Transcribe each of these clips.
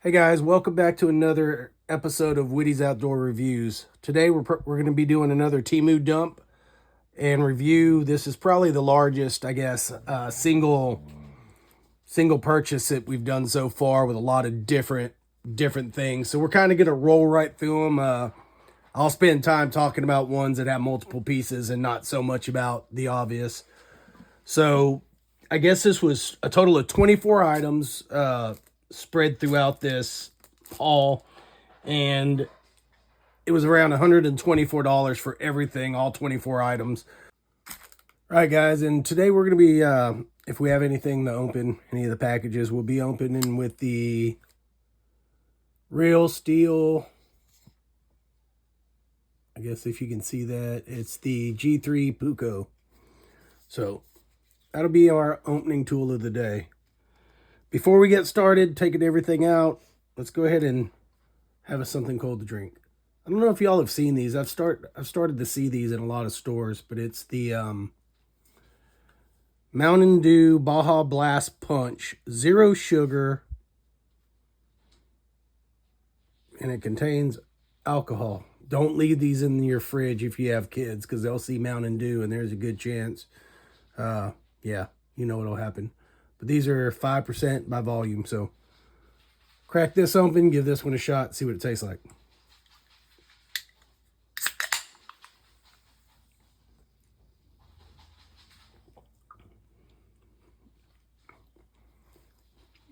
Hey guys, welcome back to another episode of Witty's Outdoor Reviews. Today we're going to be doing another Temu dump and review. This is probably the largest, I guess, single purchase that we've done so far with a lot of different things. So we're kind of going to roll right through them. I'll spend time talking about ones that have multiple pieces and not so much about the obvious. So I guess this was a total of 24 items spread throughout this haul, and it was around $124 for everything, all 24 items. All right, guys, and today we're going to be, if we have anything to open, any of the packages, we'll be opening with the Real Steel. I guess if you can see that, it's the G3 Puko. So that'll be our opening tool of the day. Before we get started, taking everything out, let's go ahead and have something cold to drink. I don't know if y'all have seen these. I've started to see these in a lot of stores, but it's the Mountain Dew Baja Blast Punch, 0 sugar, and it contains alcohol. Don't leave these in your fridge if you have kids, because they'll see Mountain Dew and there's a good chance, yeah, you know what'll happen. But these are 5% by volume, so crack this open, give this one a shot, see what it tastes like.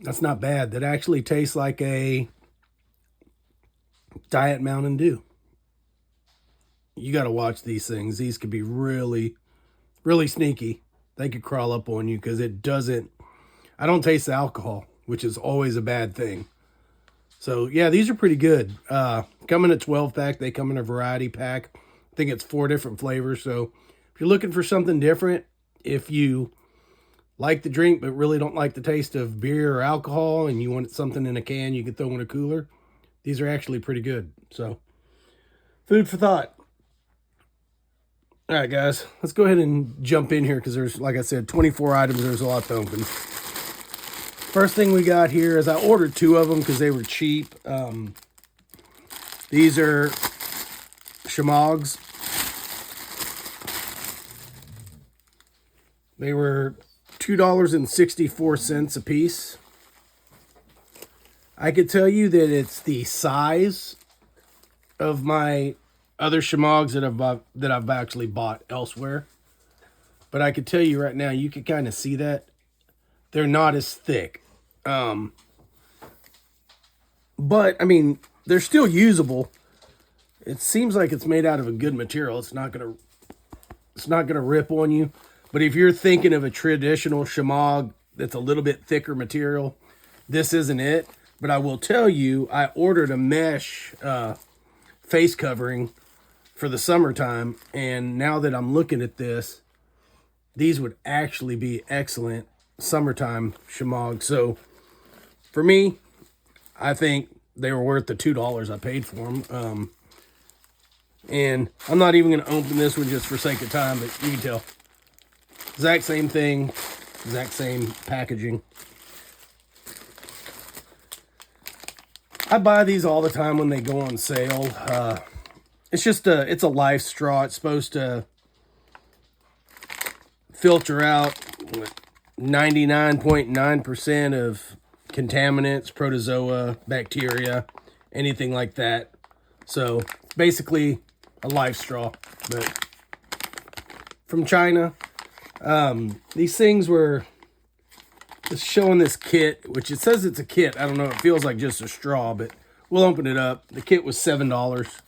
That's not bad. That actually tastes like a Diet Mountain Dew. You got to watch these things. These could be really, really sneaky. They could crawl up on you because it doesn't. I don't taste the alcohol, which is always a bad thing. So, yeah, these are pretty good. Come in a 12-pack. They come in a variety pack. I think it's 4 different flavors. So, if you're looking for something different, if you like the drink but really don't like the taste of beer or alcohol and you want something in a can you can throw in a cooler, these are actually pretty good. So, food for thought. All right, guys, let's go ahead and jump in here because there's, like I said, 24 items. There's a lot to open. First thing we got here is I ordered 2 of them because they were cheap. These are Shemaghs. They were $2.64 a piece. I could tell you that it's the size of my other Shemaghs that I've actually bought elsewhere. But I could tell you right now, you can kind of see that they're not as thick. But I mean, they're still usable. It seems like it's made out of a good material. It's not gonna rip on you. But if you're thinking of a traditional Shemagh that's a little bit thicker material, this isn't it. But I will tell you, I ordered a mesh face covering for the summertime, and now that I'm looking at this, these would actually be excellent summertime Shemagh. So for me, I think they were worth the $2 I paid for them. And I'm not even going to open this one just for sake of time, but you can tell. Exact same thing, exact same packaging. I buy these all the time when they go on sale. It's a life straw. It's supposed to filter out 99.9% of contaminants, protozoa, bacteria, anything like that. So basically a life straw, but from China. These things were just showing this kit, which it says it's a kit. I don't know. It feels like just a straw, but we'll open it up. The kit was $7.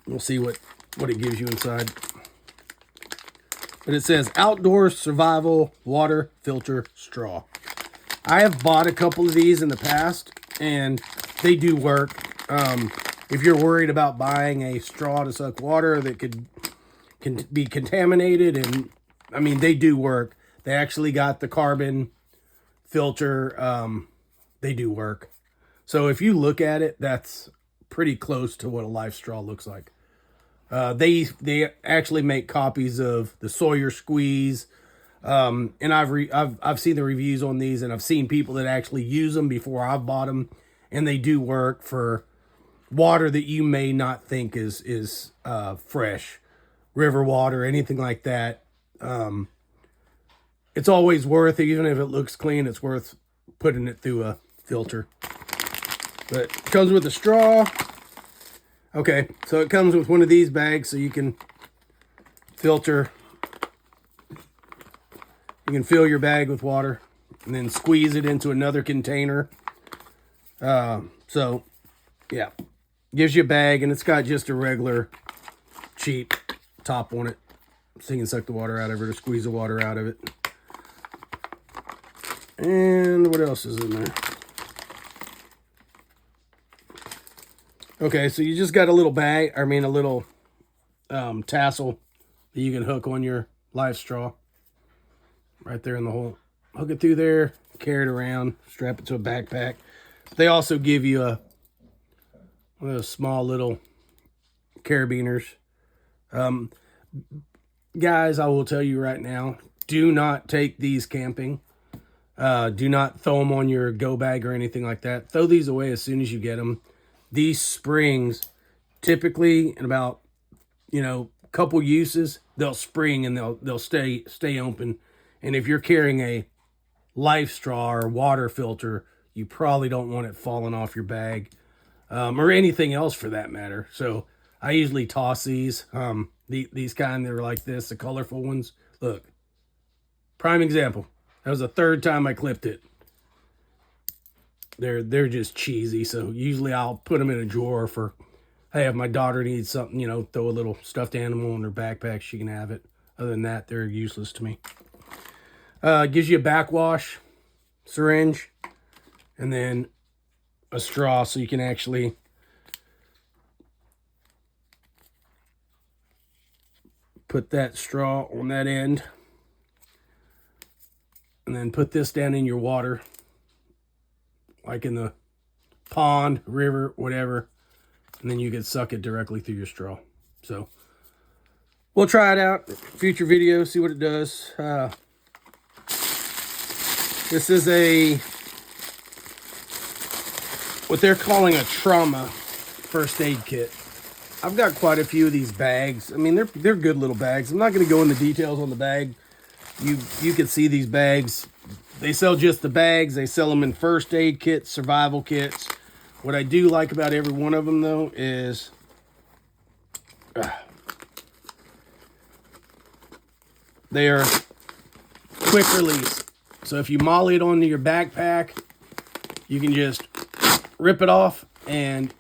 We'll see what it gives you inside. But it says Outdoor Survival Water Filter Straw. I have bought a couple of these in the past, and they do work. If you're worried about buying a straw to suck water that can be contaminated, and I mean, they do work. They actually got the carbon filter. They do work. So if you look at it, that's pretty close to what a life straw looks like. They actually make copies of the Sawyer Squeeze, And I've seen the reviews on these, and I've seen people that actually use them before I've bought them, and they do work for water that you may not think is fresh, river water, anything like that. It's always worth it, even if it looks clean. It's worth putting it through a filter. But it comes with a straw. Okay, so it comes with one of these bags, so you can filter. You can fill your bag with water and then squeeze it into another container. So, yeah. Gives you a bag, and it's got just a regular, cheap top on it. So you can suck the water out of it or squeeze the water out of it. And what else is in there? Okay, so you just got a little bag, a little tassel that you can hook on your live straw. Right there in the hole. Hook it through there, carry it around, strap it to a backpack. They also give you one of those small little carabiners. Guys, I will tell you right now, do not take these camping. Do not throw them on your go bag or anything like that. Throw these away as soon as you get them. These springs, typically in about, couple uses, they'll spring and they'll stay open. And if you're carrying a life straw or water filter, you probably don't want it falling off your bag, or anything else for that matter. So I usually toss these. These kind that are like this, the colorful ones. Look, prime example. That was the third time I clipped it. They're just cheesy. So usually I'll put them in a drawer for, hey, if my daughter needs something, throw a little stuffed animal in her backpack, she can have it. Other than that, they're useless to me. Gives you a backwash, syringe, and then a straw so you can actually put that straw on that end. And then put this down in your water, like in the pond, river, whatever. And then you can suck it directly through your straw. So we'll try it out. Future video, see what it does. This is what they're calling a trauma first aid kit. I've got quite a few of these bags. I mean, they're good little bags. I'm not going to go into details on the bag. You can see these bags. They sell just the bags. They sell them in first aid kits, survival kits. What I do like about every one of them, though, is they are quick release. So if you molly it onto your backpack, you can just rip it off, and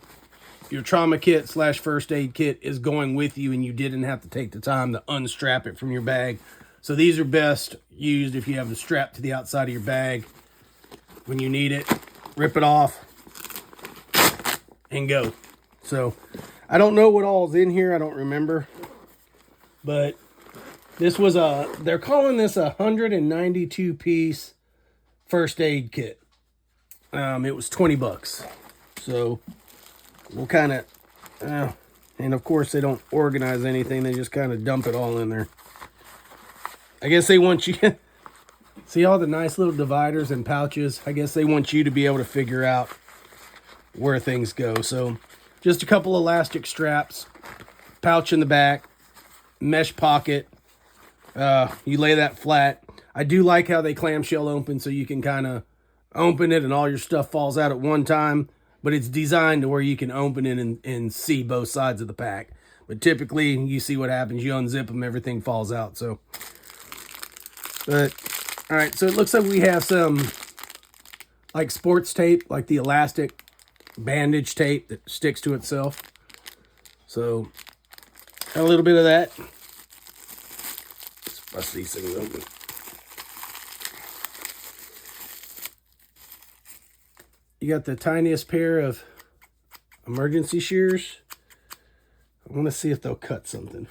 your trauma kit / first aid kit is going with you, and you didn't have to take the time to unstrap it from your bag. So these are best used if you have them strapped to the outside of your bag. When you need it, rip it off and go. So I don't know what all is in here. I don't remember. But this was they're calling this a 192 piece first aid kit. It was $20. So we'll kind of, and of course they don't organize anything. They just kind of dump it all in there. I guess they want you, see all the nice little dividers and pouches? I guess they want you to be able to figure out where things go. So just a couple elastic straps, pouch in the back, mesh pocket. You lay that flat. I do like how they clamshell open, so you can kind of open it and all your stuff falls out at one time. But it's designed to where you can open it and see both sides of the pack. But typically, you see what happens. You unzip them, everything falls out. So, but, all right. So it looks like we have some, like, sports tape, like the elastic bandage tape that sticks to itself. So, got a little bit of that. Let's bust these things open. You got the tiniest pair of emergency shears. I want to see if they'll cut something.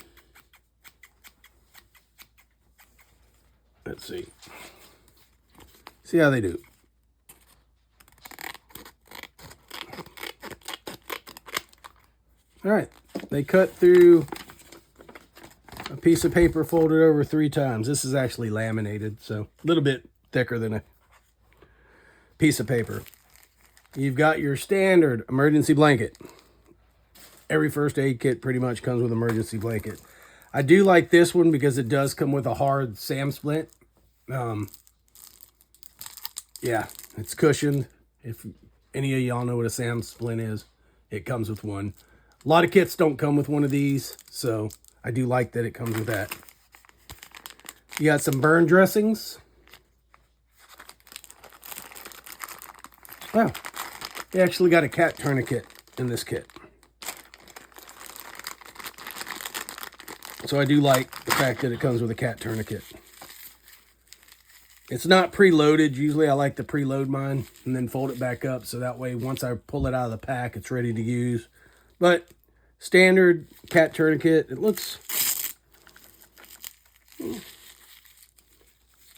Let's see. See how they do. All right. They cut through a piece of paper folded over 3 times. This is actually laminated, so a little bit thicker than a piece of paper. You've got your standard emergency blanket. Every first aid kit pretty much comes with an emergency blanket. I do like this one because it does come with a hard SAM splint. Yeah, it's cushioned. If any of y'all know what a SAM splint is, it comes with one. A lot of kits don't come with one of these, so I do like that it comes with that. You got some burn dressings. Oh, they actually got a cat tourniquet in this kit. So I do like the fact that it comes with a cat tourniquet. It's not preloaded. Usually I like to preload mine and then fold it back up so that way once I pull it out of the pack, it's ready to use. But standard cat tourniquet, it looks... I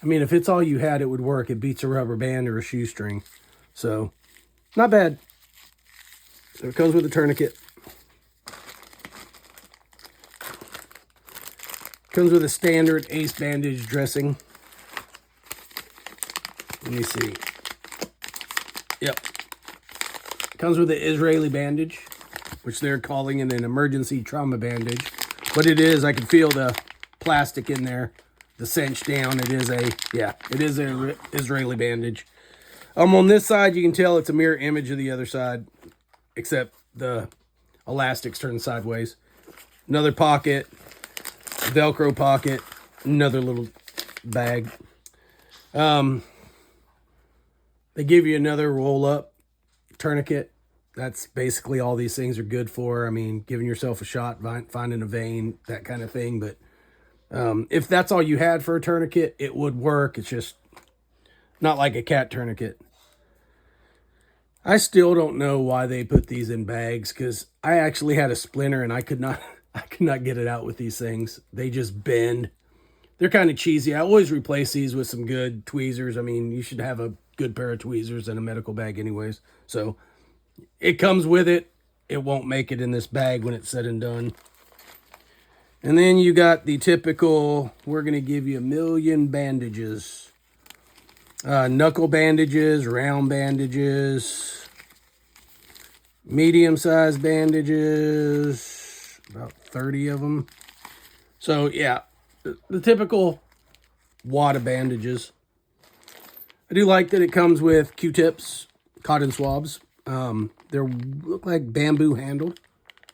mean, if it's all you had, it would work. It beats a rubber band or a shoestring. So, not bad. So it comes with a tourniquet. Comes with a standard ace bandage dressing. Let me see. Yep. Comes with an Israeli bandage, which they're calling it an emergency trauma bandage. But it is, I can feel the plastic in there, the cinch down. It is a, yeah, it is an Israeli bandage. On this side, you can tell it's a mirror image of the other side, except the elastics turn sideways. Another pocket, Velcro pocket, another little bag. They give you another roll-up tourniquet. That's basically all these things are good for. I mean, giving yourself a shot, finding a vein, that kind of thing. But if that's all you had for a tourniquet, it would work. It's just not like a cat tourniquet. I still don't know why they put these in bags, because I actually had a splinter and I could not get it out with these things. They just bend. They're kind of cheesy. I always replace these with some good tweezers. I mean, you should have a good pair of tweezers in a medical bag anyways. So it comes with it. It won't make it in this bag when it's said and done. And then you got the typical, we're going to give you 1,000,000 bandages. Knuckle bandages, round bandages, medium-sized bandages, about 30 of them. So, yeah, the typical wad of bandages. I do like that it comes with Q-tips, cotton swabs. They look like bamboo handled,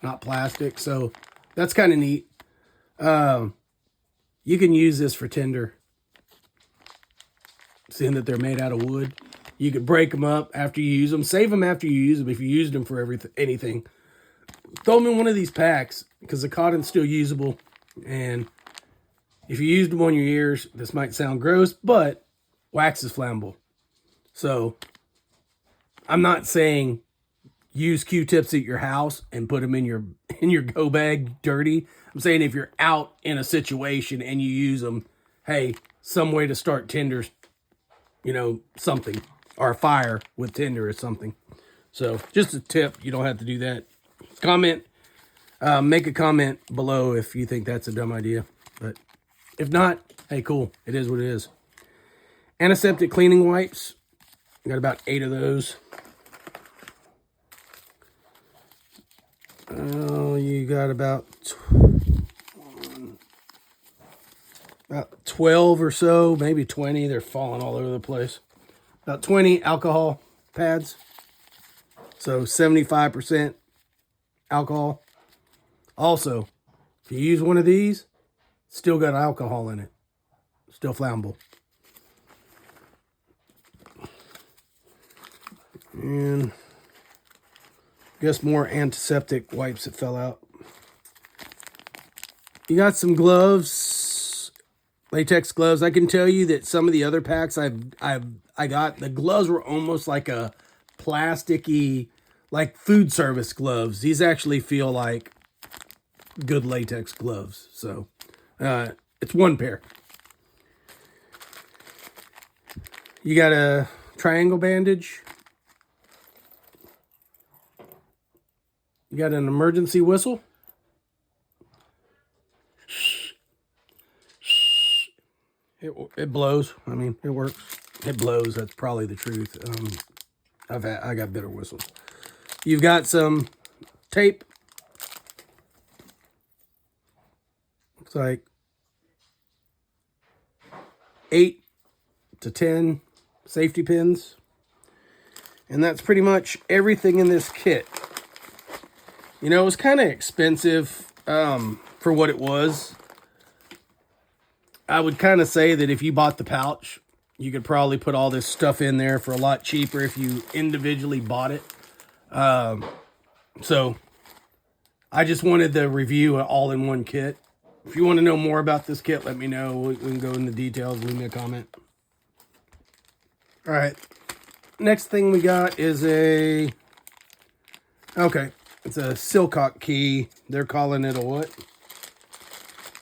not plastic, so that's kind of neat. You can use this for tinder. Seeing that they're made out of wood, you could break them up after you use them. Save them after you use them if you used them for anything. Throw them in one of these packs because the cotton's still usable. And if you used them on your ears, this might sound gross, but wax is flammable. So I'm not saying use Q-tips at your house and put them in your go bag dirty. I'm saying if you're out in a situation and you use them, hey, some way to start tinders, you know, something, or a fire with tinder or something. So just a tip, you don't have to do that. Comment, make a comment below if you think that's a dumb idea. But if not, hey, cool. It is what it is. Antiseptic cleaning wipes. Got about 8 of those. Oh, you got about 12 or so, maybe 20. They're falling all over the place. About 20 alcohol pads. So 75% alcohol. Also, if you use one of these, still got alcohol in it. Still flammable. And I guess more antiseptic wipes that fell out. You got some gloves, latex gloves. I can tell you that some of the other packs I got, the gloves were almost like a plasticky, like food service gloves. These actually feel like good latex gloves. So it's one pair. You got a triangle bandage. You got an emergency whistle. It blows. I mean, it works. It blows. That's probably the truth. I got better whistles. You've got some tape. Looks like 8 to 10 safety pins. And that's pretty much everything in this kit. You know, it was kind of expensive for what it was. I would kind of say that if you bought the pouch, you could probably put all this stuff in there for a lot cheaper if you individually bought it. So I just wanted to review an all-in-one kit. If you want to know more about this kit, let me know. We can go into details. Leave me a comment. All right. Next thing we got is it's a Silcock key. They're calling it a what?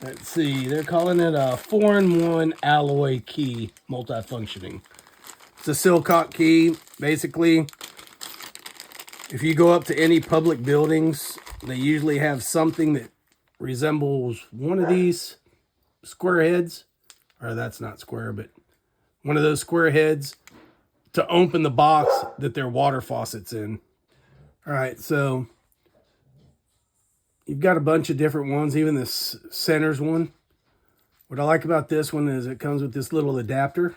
Let's see. They're calling it a 4-in-1 alloy key, multifunctioning. It's a Silcock key. Basically, if you go up to any public buildings, they usually have something that resembles one of these square heads. Or that's not square, but one of those square heads to open the box that their water faucet's in. All right, so you've got a bunch of different ones, even this centers one. What I like about this one is it comes with this little adapter,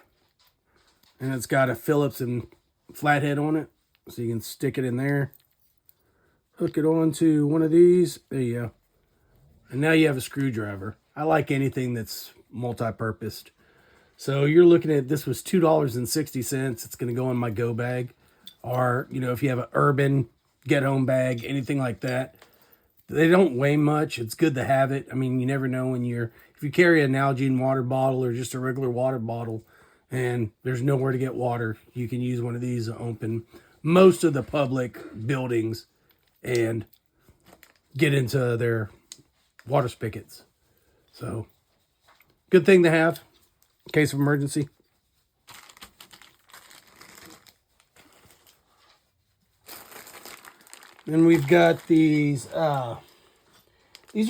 and it's got a Phillips and flathead on it, so you can stick it in there, hook it onto one of these. There you go. And now you have a screwdriver. I like anything that's multi-purposed. So you're looking at, this was $2.60. It's going to go in my go bag. Or, you know, if you have an urban get home bag, anything like that. They don't weigh much. It's good to have it. I mean, you never know if you carry an Nalgene water bottle or just a regular water bottle and there's nowhere to get water, you can use one of these to open most of the public buildings and get into their water spigots. So, good thing to have in case of emergency. Then we've got these are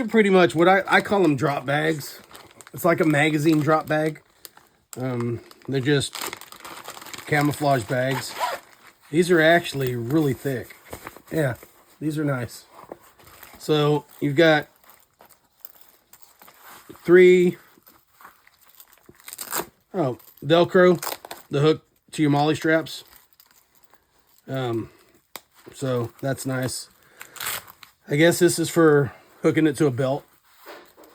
pretty much what I call them drop bags. It's like a magazine drop bag. They're just camouflage bags. These are actually really thick. Yeah, these are nice. So you've got 3 Velcro, the hook to your molly straps. So that's nice. I guess this is for hooking it to a belt.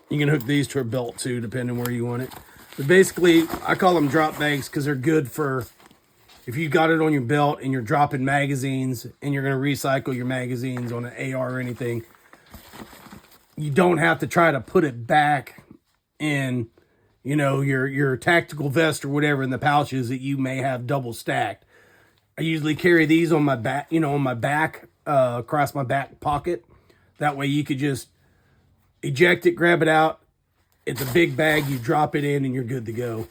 You can hook these to a belt too, depending where you want it. But basically, I call them drop bags because they're good for if you got it on your belt and you're dropping magazines and you're going to recycle your magazines on an AR or anything. You don't have to try to put it back in, you know, your tactical vest or whatever in the pouches that you may have double stacked. I usually carry these on my back, across my back pocket. That way you could just eject it, grab it out. It's a big bag. You drop it in and you're good to go.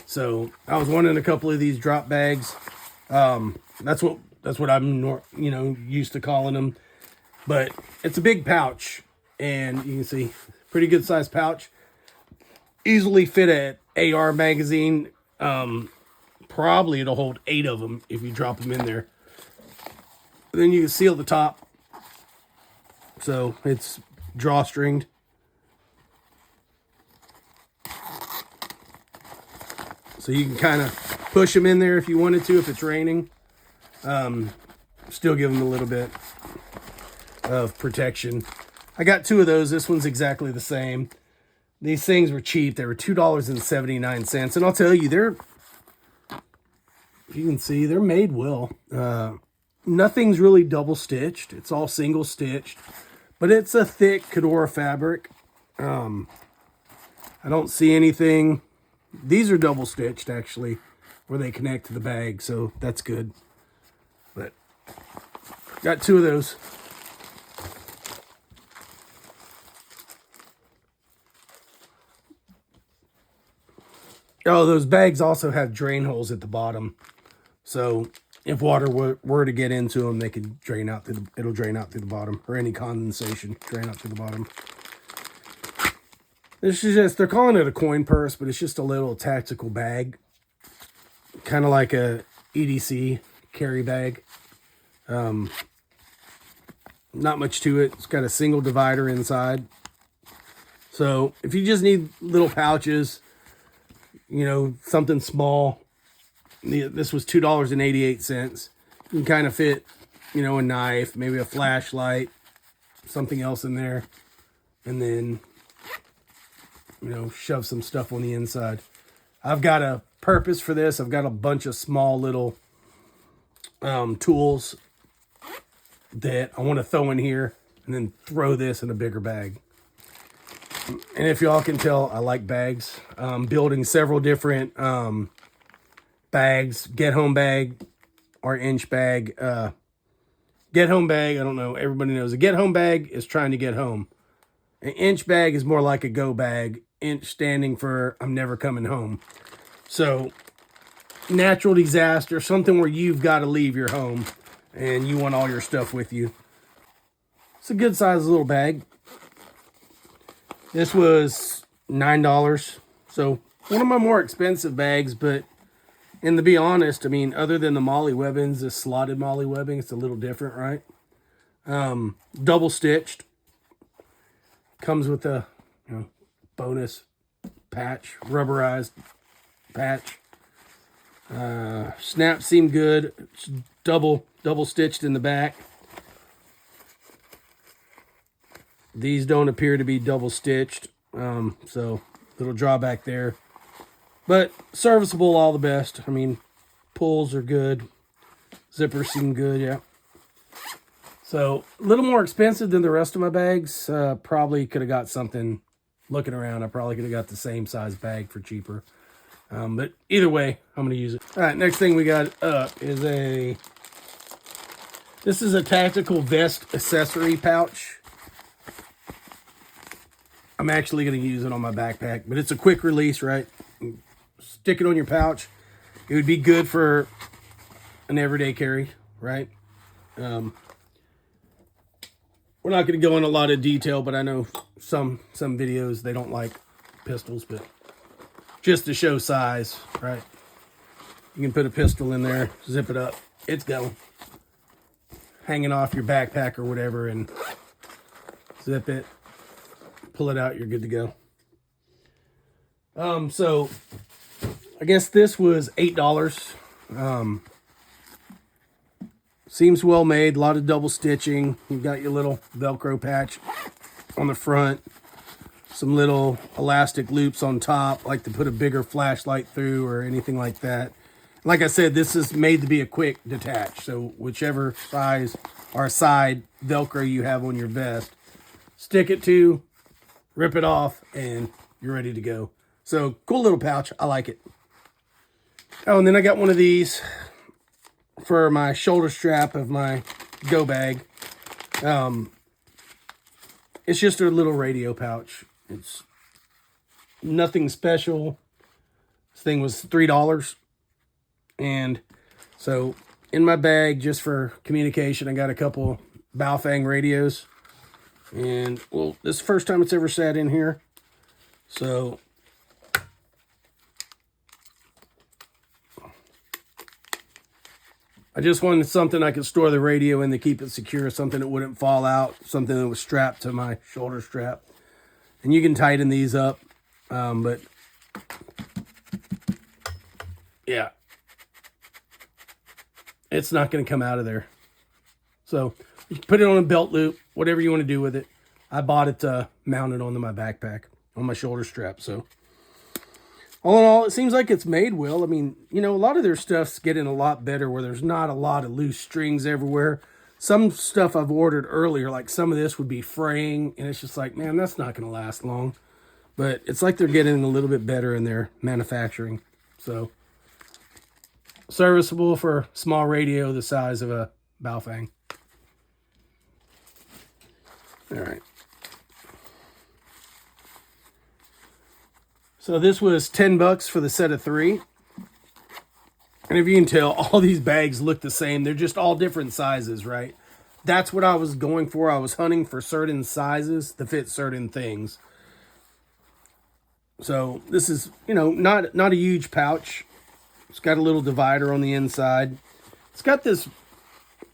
So I was wanting a couple of these drop bags. That's what I'm, used to calling them. But it's a big pouch, and you can see pretty good sized pouch. Easily fit an AR magazine. Probably it'll hold 8 of them if you drop them in there. Then you can seal the top. So it's drawstringed. So you can kind of push them in there if you wanted to, if it's raining. Still give them a little bit of protection. I got 2 of those. This one's exactly the same. These things were cheap. They were $2.79. And I'll tell you, you can see they're made well. Nothing's really double stitched. It's all single stitched, but it's a thick Kedora fabric. I don't see anything. These are double stitched actually, where they connect to the bag. So that's good, but got 2 of those. Oh, those bags also have drain holes at the bottom. So if water were to get into them, they could drain out it'll drain out through the bottom, or any condensation drain out through the bottom. This is just, they're calling it a coin purse, but it's just a little tactical bag. Kind of like a EDC carry bag. Not much to it. It's got a single divider inside. So if you just need little pouches, you know, something small, this was $2.88. You can kind of fit, you know, a knife, maybe a flashlight, something else in there, and then, you know, shove some stuff on the inside. I've got a purpose for this. I've got a bunch of small little tools that I want to throw in here and then throw this in a bigger bag. And if y'all can tell, I like bags. Building several different bags, get home bag or inch bag. Get home bag, I don't know, everybody knows a get home bag is trying to get home. An inch bag is more like a go bag. Inch standing for I'm never coming home. So natural disaster, something where you've got to leave your home and you want all your stuff with you. It's a good size little bag. This was $9. So one of my more expensive bags, but and to be honest, I mean, other than the Molly webbings, the slotted Molly webbing, it's a little different, right? Double stitched. Comes with a, you know, bonus patch, rubberized patch. Snap seam good. It's double stitched in the back. These don't appear to be double stitched, so little drawback there. But serviceable, all the best. I mean, pulls are good. Zippers seem good, yeah. So a little more expensive than the rest of my bags. Probably could have got something, looking around, I probably could have got the same size bag for cheaper. But either way, I'm going to use it. All right, next thing we got up is this is a tactical vest accessory pouch. I'm actually going to use it on my backpack, but it's a quick release, right? Stick it on your pouch. It would be good for an everyday carry, right? We're not going to go in a lot of detail, but I know some videos, they don't like pistols, but just to show size, right? You can put a pistol in there, zip it up, it's going. Hanging off your backpack or whatever, and zip it, pull it out, you're good to go. So I guess this was $8. Seems well made, a lot of double stitching. You've got your little Velcro patch on the front, some little elastic loops on top, like to put a bigger flashlight through or anything like that. Like I said, this is made to be a quick detach, so whichever size or side Velcro you have on your vest, stick it to, rip it off, and you're ready to go. So cool little pouch, I like it. Oh, and then I got one of these for my shoulder strap of my go bag. It's just a little radio pouch. It's nothing special. This thing was $3. And so in my bag, just for communication, I got a couple Baofeng radios. And, well, this is the first time it's ever sat in here. So I just wanted something I could store the radio in to keep it secure, something that wouldn't fall out, something that was strapped to my shoulder strap. And you can tighten these up, but yeah, it's not going to come out of there. So you can put it on a belt loop, whatever you want to do with it. I bought it mounted onto my backpack, on my shoulder strap. So all in all, it seems like it's made well. I mean, you know, a lot of their stuff's getting a lot better where there's not a lot of loose strings everywhere. Some stuff I've ordered earlier, like some of this would be fraying, and it's just like, man, that's not going to last long. But it's like they're getting a little bit better in their manufacturing. So serviceable for a small radio the size of a Baofeng. All right. So this was $10 for the set of 3. And if you can tell, all these bags look the same. They're just all different sizes, right? That's what I was going for. I was hunting for certain sizes to fit certain things. So this is, not a huge pouch. It's got a little divider on the inside. It's got this,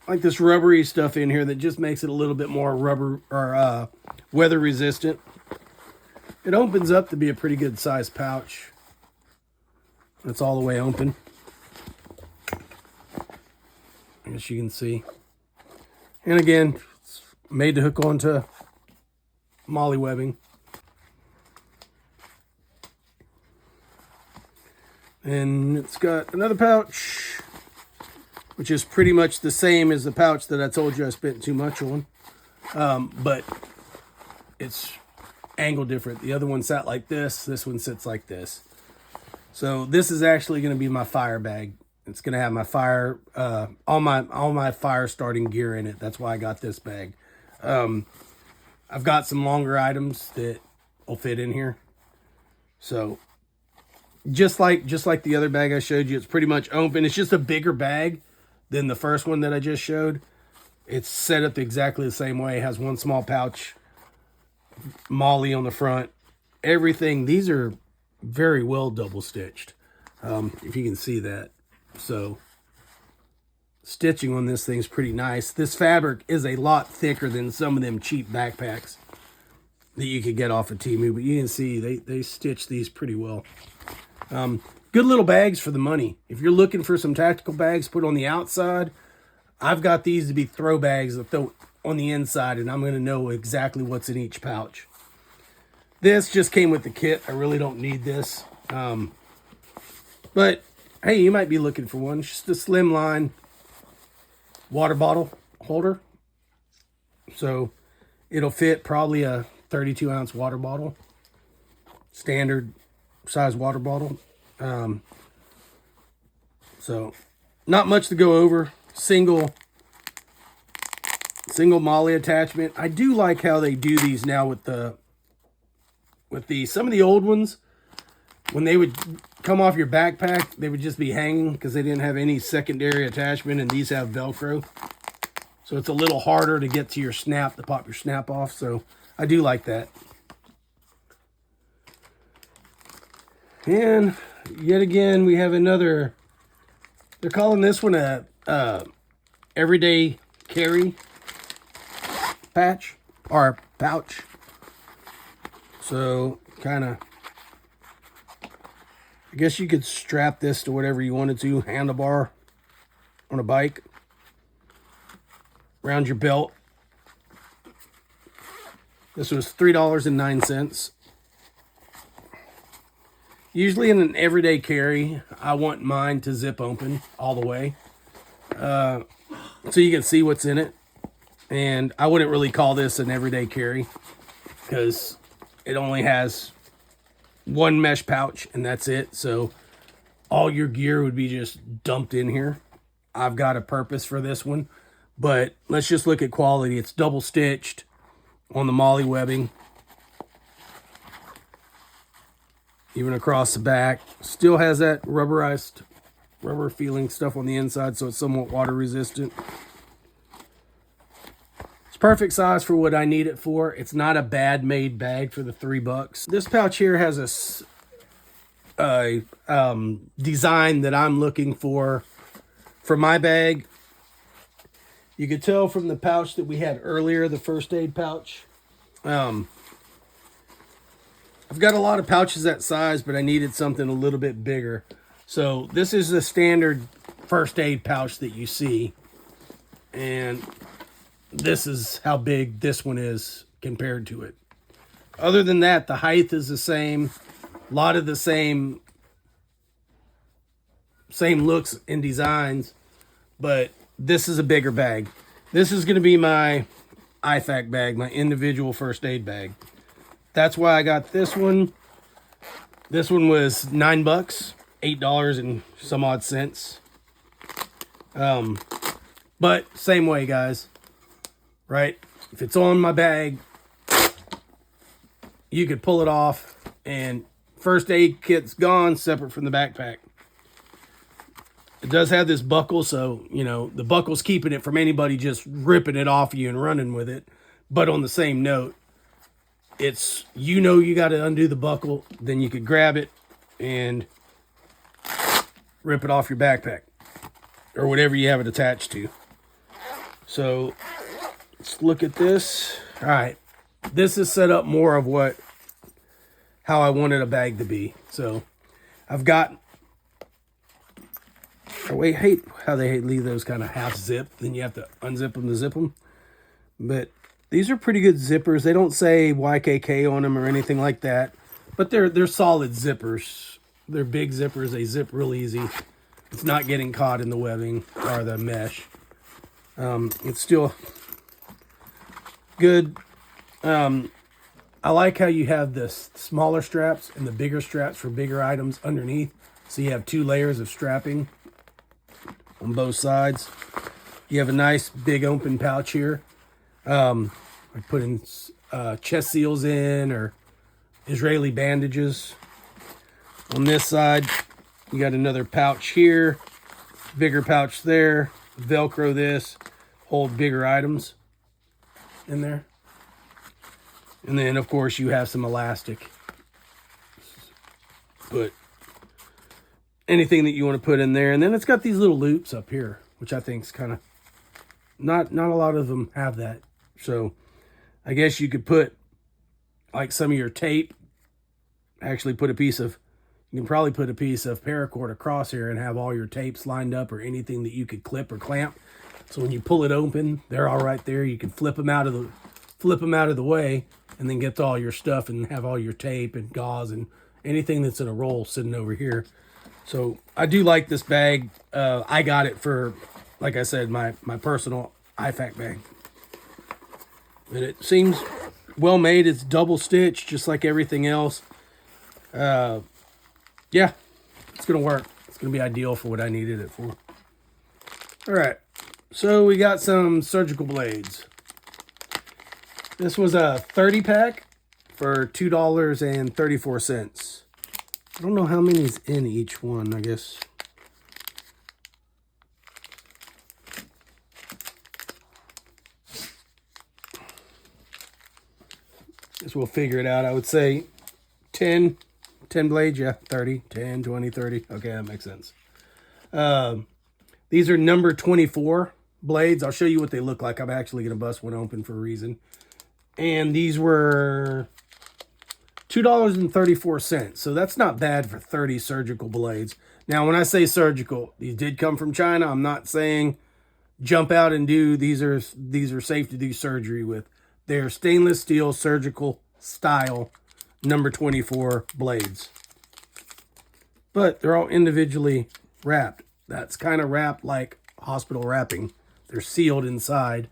like this rubbery stuff in here that just makes it a little bit more rubber or weather resistant. It opens up to be a pretty good sized pouch. It's all the way open. I guess you can see. And again, it's made to hook onto molly webbing. And it's got another pouch, which is pretty much the same as the pouch that I told you I spent too much on. But it's angled different. The other one sat like this. This one sits like this. So this is actually going to be my fire bag. It's going to have my fire, all my fire starting gear in it. That's why I got this bag. I've got some longer items that will fit in here. So just like the other bag I showed you, it's pretty much open. It's just a bigger bag than the first one that I just showed. It's set up exactly the same way. It has one small pouch, molly on the front, everything. These are very well double stitched, if you can see that. So stitching on this thing is pretty nice. This fabric is a lot thicker than some of them cheap backpacks that you could get off of Temu, but you can see they stitch these pretty well. Good little bags for the money. If you're looking for some tactical bags put on the outside, I've got these to be throw bags that throw on the inside, and I'm going to know exactly what's in each pouch. This just came with the kit. I really don't need this. But hey, you might be looking for one. It's just a slim line water bottle holder. So it'll fit probably a 32-ounce water bottle. Standard size water bottle. So not much to go over. Single molly attachment. I do like how they do these now with some of the old ones. When they would come off your backpack, they would just be hanging because they didn't have any secondary attachment, and these have Velcro. So it's a little harder to get to your snap, to pop your snap off. So I do like that. And yet again, we have another, they're calling this one a everyday carry patch or pouch. So kind of, I guess you could strap this to whatever you wanted to, handlebar on a bike, around your belt. This was $3.09. Usually in an everyday carry, I want mine to zip open all the way, so you can see what's in it. And I wouldn't really call this an everyday carry because it only has one mesh pouch and that's it. So all your gear would be just dumped in here. I've got a purpose for this one, but let's just look at quality. It's double stitched on the molly webbing, even across the back. Still has that rubberized, rubber feeling stuff on the inside, so it's somewhat water resistant. It's perfect size for what I need it for. It's not a bad made bag for the $3. This pouch here has a design that I'm looking for my bag. You could tell from the pouch that we had earlier, the first aid pouch. I've got a lot of pouches that size, but I needed something a little bit bigger. So this is the standard first aid pouch that you see. And this is how big this one is compared to it. Other than that, the height is the same. A lot of the same looks and designs. But this is a bigger bag. This is going to be my IFAC bag, my individual first aid bag. That's why I got this one. This one was $9, $8 and some odd cents. But same way, guys, right? If it's on my bag, you could pull it off and first aid kit's gone, separate from the backpack. It does have this buckle, so, you know, the buckle's keeping it from anybody just ripping it off you and running with it. But on the same note, it's, you got to undo the buckle, then you could grab it and rip it off your backpack or whatever you have it attached to. So let's look at this. All right, this is set up more of how I wanted a bag to be. So I've got, I hate how they leave those kind of half zipped. Then you have to unzip them to zip them. But these are pretty good zippers. They don't say YKK on them or anything like that. But they're solid zippers. They're big zippers. They zip real easy. It's not getting caught in the webbing or the mesh. It's still good. I like how you have the smaller straps and the bigger straps for bigger items underneath. So you have 2 layers of strapping on both sides. You have a nice big open pouch here. I put in chest seals in or Israeli bandages. On this side, you got another pouch here, bigger pouch there, Velcro this, hold bigger items in there. And then, of course, you have some elastic. Put anything that you want to put in there. And then it's got these little loops up here, which I think is kind of, not a lot of them have that. So I guess you could put like some of your tape, actually put a piece of, you can probably put a piece of paracord across here and have all your tapes lined up or anything that you could clip or clamp. So when you pull it open, they're all right there. You can flip them out of the way and then get to all your stuff and have all your tape and gauze and anything that's in a roll sitting over here. So I do like this bag. I got it for, like I said, my personal IFAC bag. And it seems well made. It's double stitched, just like everything else. Yeah, it's going to work. It's going to be ideal for what I needed it for. All right, so we got some surgical blades. This was a 30 pack for $2.34. I don't know how many's in each one, I guess. Guess we'll figure it out. I would say 10 blades, yeah, 30, 10, 20, 30. Okay, that makes sense. These are number 24 blades. I'll show you what they look like. I'm actually going to bust one open for a reason. And these were $2.34. So that's not bad for 30 surgical blades. Now, when I say surgical, these did come from China. I'm not saying jump out and do, these are safe to do surgery with. They're stainless steel surgical style number 24 blades. But they're all individually wrapped. That's kind of wrapped like hospital wrapping. They're sealed inside,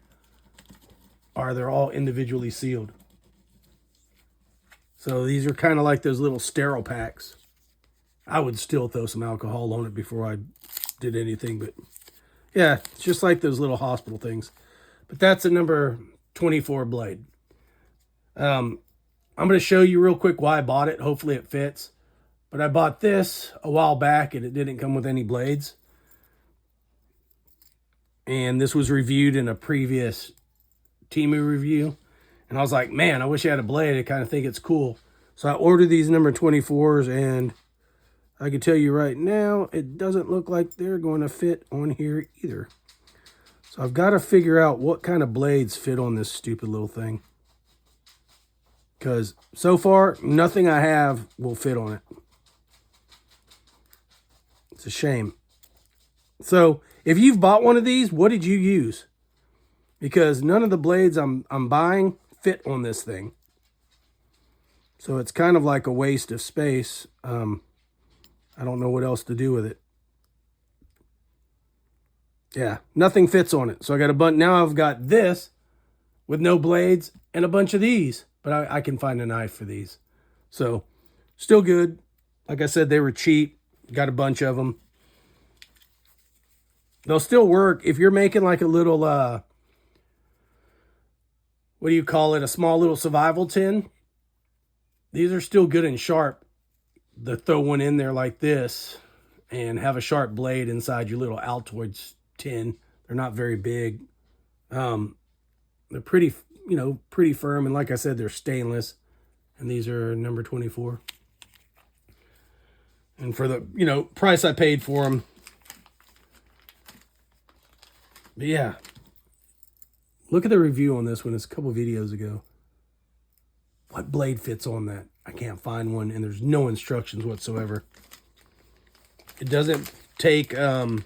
or they're all individually sealed. So these are kind of like those little sterile packs. I would still throw some alcohol on it before I did anything, but yeah, it's just like those little hospital things. But that's a number 24 blade. I'm going to show you real quick why I bought it. Hopefully it fits. But I bought this a while back and it didn't come with any blades. And this was reviewed in a previous Temu review. And I was like, man, I wish I had a blade. I kind of think it's cool. So I ordered these number 24s, and I can tell you right now, it doesn't look like they're going to fit on here either. So I've got to figure out what kind of blades fit on this stupid little thing. Because so far, nothing I have will fit on it. It's a shame. So if you've bought one of these, what did you use? Because none of the blades I'm buying fit on this thing. So it's kind of like a waste of space. I don't know what else to do with it. Yeah, nothing fits on it. So I got a bunch. Now I've got this with no blades and a bunch of these. But I can find a knife for these. So still good. Like I said, they were cheap. Got a bunch of them. They'll still work if you're making like a little, what do you call it? A small little survival tin. These are still good and sharp. To throw one in there like this and have a sharp blade inside your little Altoids tin. They're not very big. They're pretty, pretty firm. And like I said, they're stainless. And these are number 24. And for the, you know, price I paid for them. But yeah, look at the review on this one. It's a couple videos ago. What blade fits on that? I can't find one, and there's no instructions whatsoever. It doesn't take X-Acto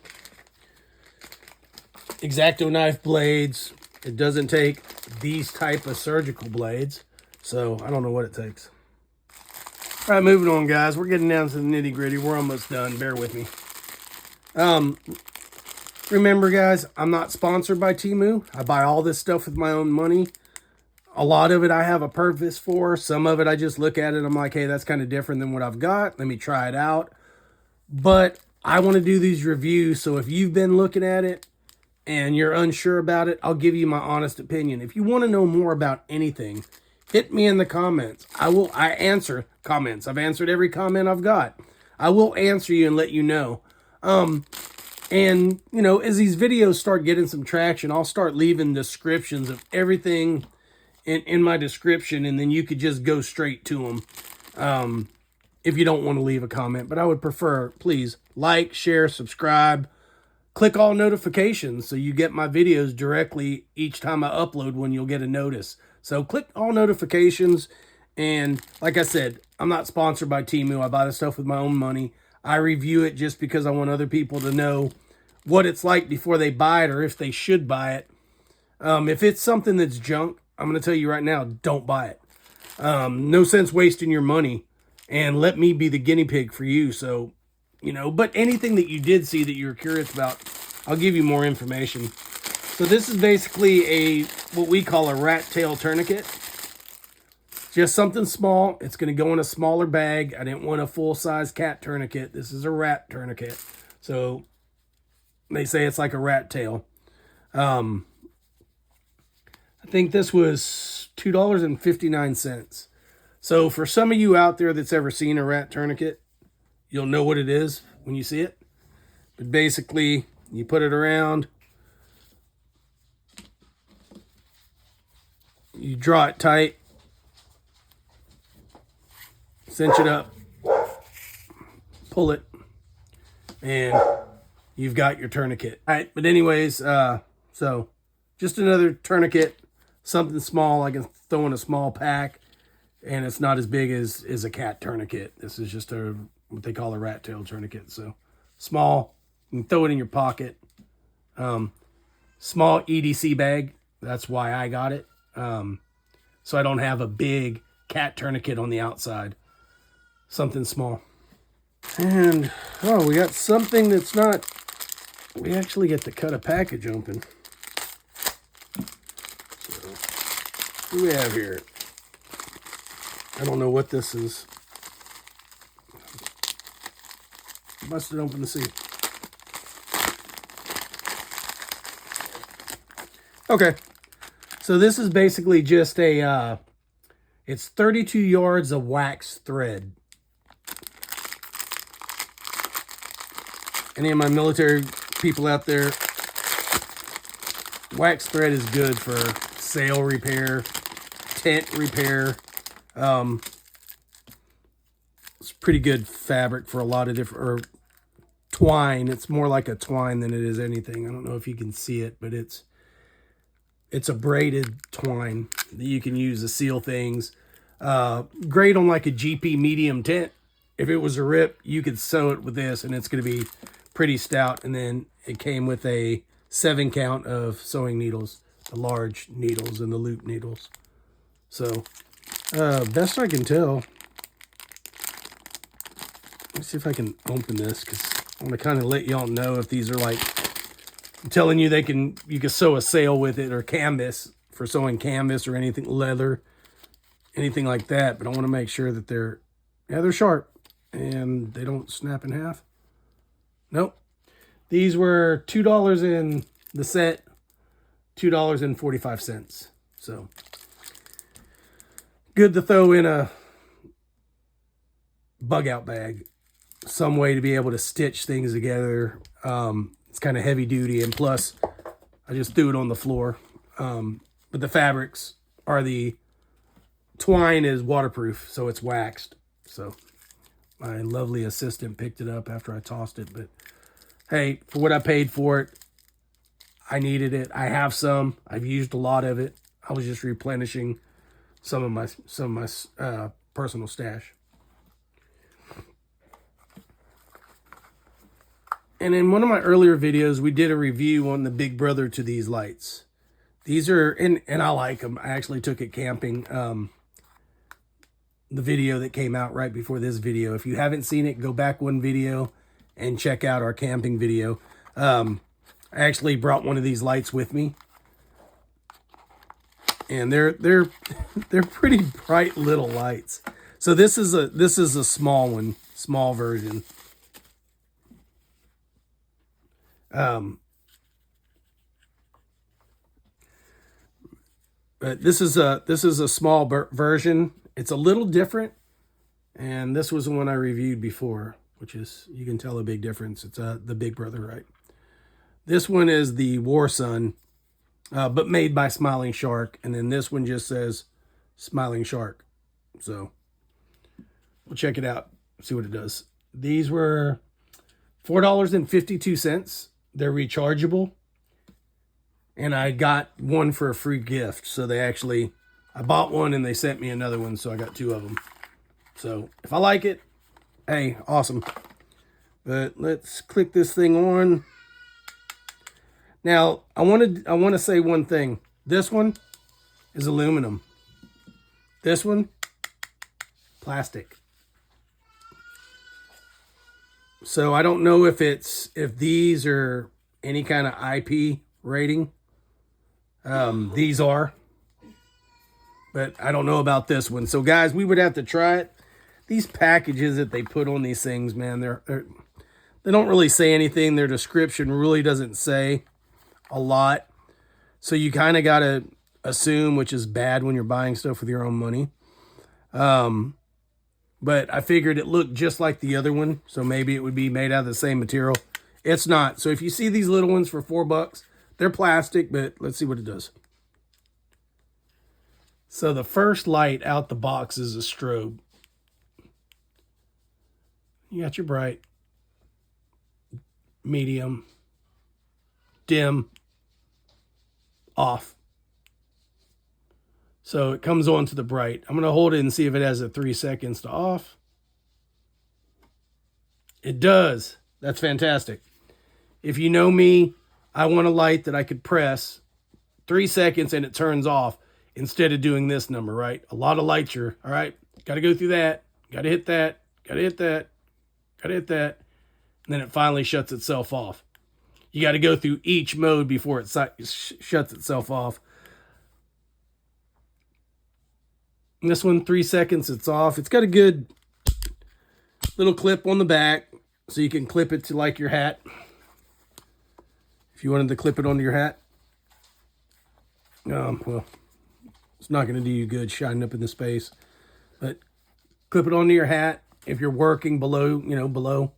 knife blades. It doesn't take these type of surgical blades. So I don't know what it takes. All right, moving on, guys. We're getting down to the nitty-gritty. We're almost done. Bear with me. Remember, guys, I'm not sponsored by Temu. I buy all this stuff with my own money. A lot of it I have a purpose for. Some of it I just look at it. I'm like, hey, that's kind of different than what I've got. Let me try it out. But I want to do these reviews. So if you've been looking at it and you're unsure about it, I'll give you my honest opinion. If you want to know more about anything, hit me in the comments. I answer comments. I've answered every comment I've got. I will answer you and let you know. And, you know, as these videos start getting some traction, I'll start leaving descriptions of everything in my description, and then you could just go straight to them if you don't want to leave a comment. But I would prefer, please, like, share, subscribe, click all notifications so you get my videos directly each time I upload one. You'll get a notice. So click all notifications. And like I said, I'm not sponsored by Temu. I buy the stuff with my own money. I review it just because I want other people to know what it's like before they buy it, or if they should buy it. If it's something that's junk, I'm going to tell you right now, don't buy it. No sense wasting your money, and let me be the guinea pig for you. So, you know, but anything that you did see that you're curious about, I'll give you more information. So this is basically what we call a rat tail tourniquet. Just something small. It's going to go in a smaller bag. I didn't want a full-size cat tourniquet. This is a rat tourniquet. So they say it's like a rat tail. I think this was $2.59. So for some of you out there that's ever seen a rat tourniquet, you'll know what it is when you see it. But basically, you put it around, you draw it tight, cinch it up, pull it, and you've got your tourniquet. All right, but anyways, so just another tourniquet, something small I can throw in a small pack, and it's not as big as a cat tourniquet. This is just what they call a rat tail tourniquet. So small, you can throw it in your pocket. Small EDC bag, that's why I got it. So I don't have a big cat tourniquet on the outside. Something small. And, oh, we got something that's not, we actually get to cut a package open. So, what do we have here? I don't know what this is. Bust it open to see. Okay. So this is basically just it's 32 yards of wax thread. Any of my military people out there, wax thread is good for sail repair, tent repair. It's pretty good fabric for a lot of different, or twine. It's more like a twine than it is anything. I don't know if you can see it, but it's a braided twine that you can use to seal things. Great on like a GP medium tent. If it was a rip, you could sew it with this, and it's going to be pretty stout. And then it came with a 7 count of sewing needles, the large needles and the loop needles. So, best I can tell, let's see if I can open this, because I want to kind of let y'all know if these are like, I'm telling you you can sew a sail with it, or canvas for sewing canvas, or anything, leather, anything like that. But I want to make sure that they're sharp and they don't snap in half. Nope. These were $2 in the set, $2.45. So good to throw in a bug out bag. Some way to be able to stitch things together. It's kind of heavy duty, and plus I just threw it on the floor. But the fabrics are the twine is waterproof, so it's waxed. So my lovely assistant picked it up after I tossed it. But hey, for what I paid for it, I needed it. I have some. I've used a lot of it. I was just replenishing some of my personal stash. And in one of my earlier videos, we did a review on the big brother to these lights. These are, and I like them. I actually took it camping. The video that came out right before this video. If you haven't seen it, go back one video and check out our camping video. I actually brought one of these lights with me. And they're pretty bright little lights. So this is a small one, small version. But this is a small version. It's a little different, and this was the one I reviewed before, which is, you can tell a big difference. It's the Big Brother, right? This one is the War Sun, but made by Smiling Shark, and then this one just says Smiling Shark. So we'll check it out, see what it does. These were $4.52. They're rechargeable. And I got one for a free gift. So I bought one and they sent me another one. So I got two of them. So if I like it, hey, awesome. But let's click this thing on. Now, I want to say one thing. This one is aluminum. This one, plastic. So I don't know if these are any kind of IP rating. These are, but I don't know about this one. So guys, we would have to try it. These packages that they put on these things, man, they don't really say anything. Their description really doesn't say a lot. So you kind of got to assume, which is bad when you're buying stuff with your own money. But I figured it looked just like the other one, so maybe it would be made out of the same material. It's not. So if you see these little ones for $4, they're plastic, but let's see what it does. So the first light out the box is a strobe. You got your bright, medium, dim, off. So it comes on to the bright. I'm going to hold it and see if it has a 3 seconds to off. It does. That's fantastic. If you know me, I want a light that I could press 3 seconds and it turns off instead of doing this number, right? A lot of lights are, all right, got to go through that, got to hit that, got to hit that, got to hit that, and then it finally shuts itself off. You got to go through each mode before it shuts itself off. And this one, 3 seconds, it's off. It's got a good little clip on the back, so you can clip it to like your hat. If you wanted to clip it onto your hat. Well, it's not going to do you good shining up in the space. But clip it onto your hat. If you're working below, below,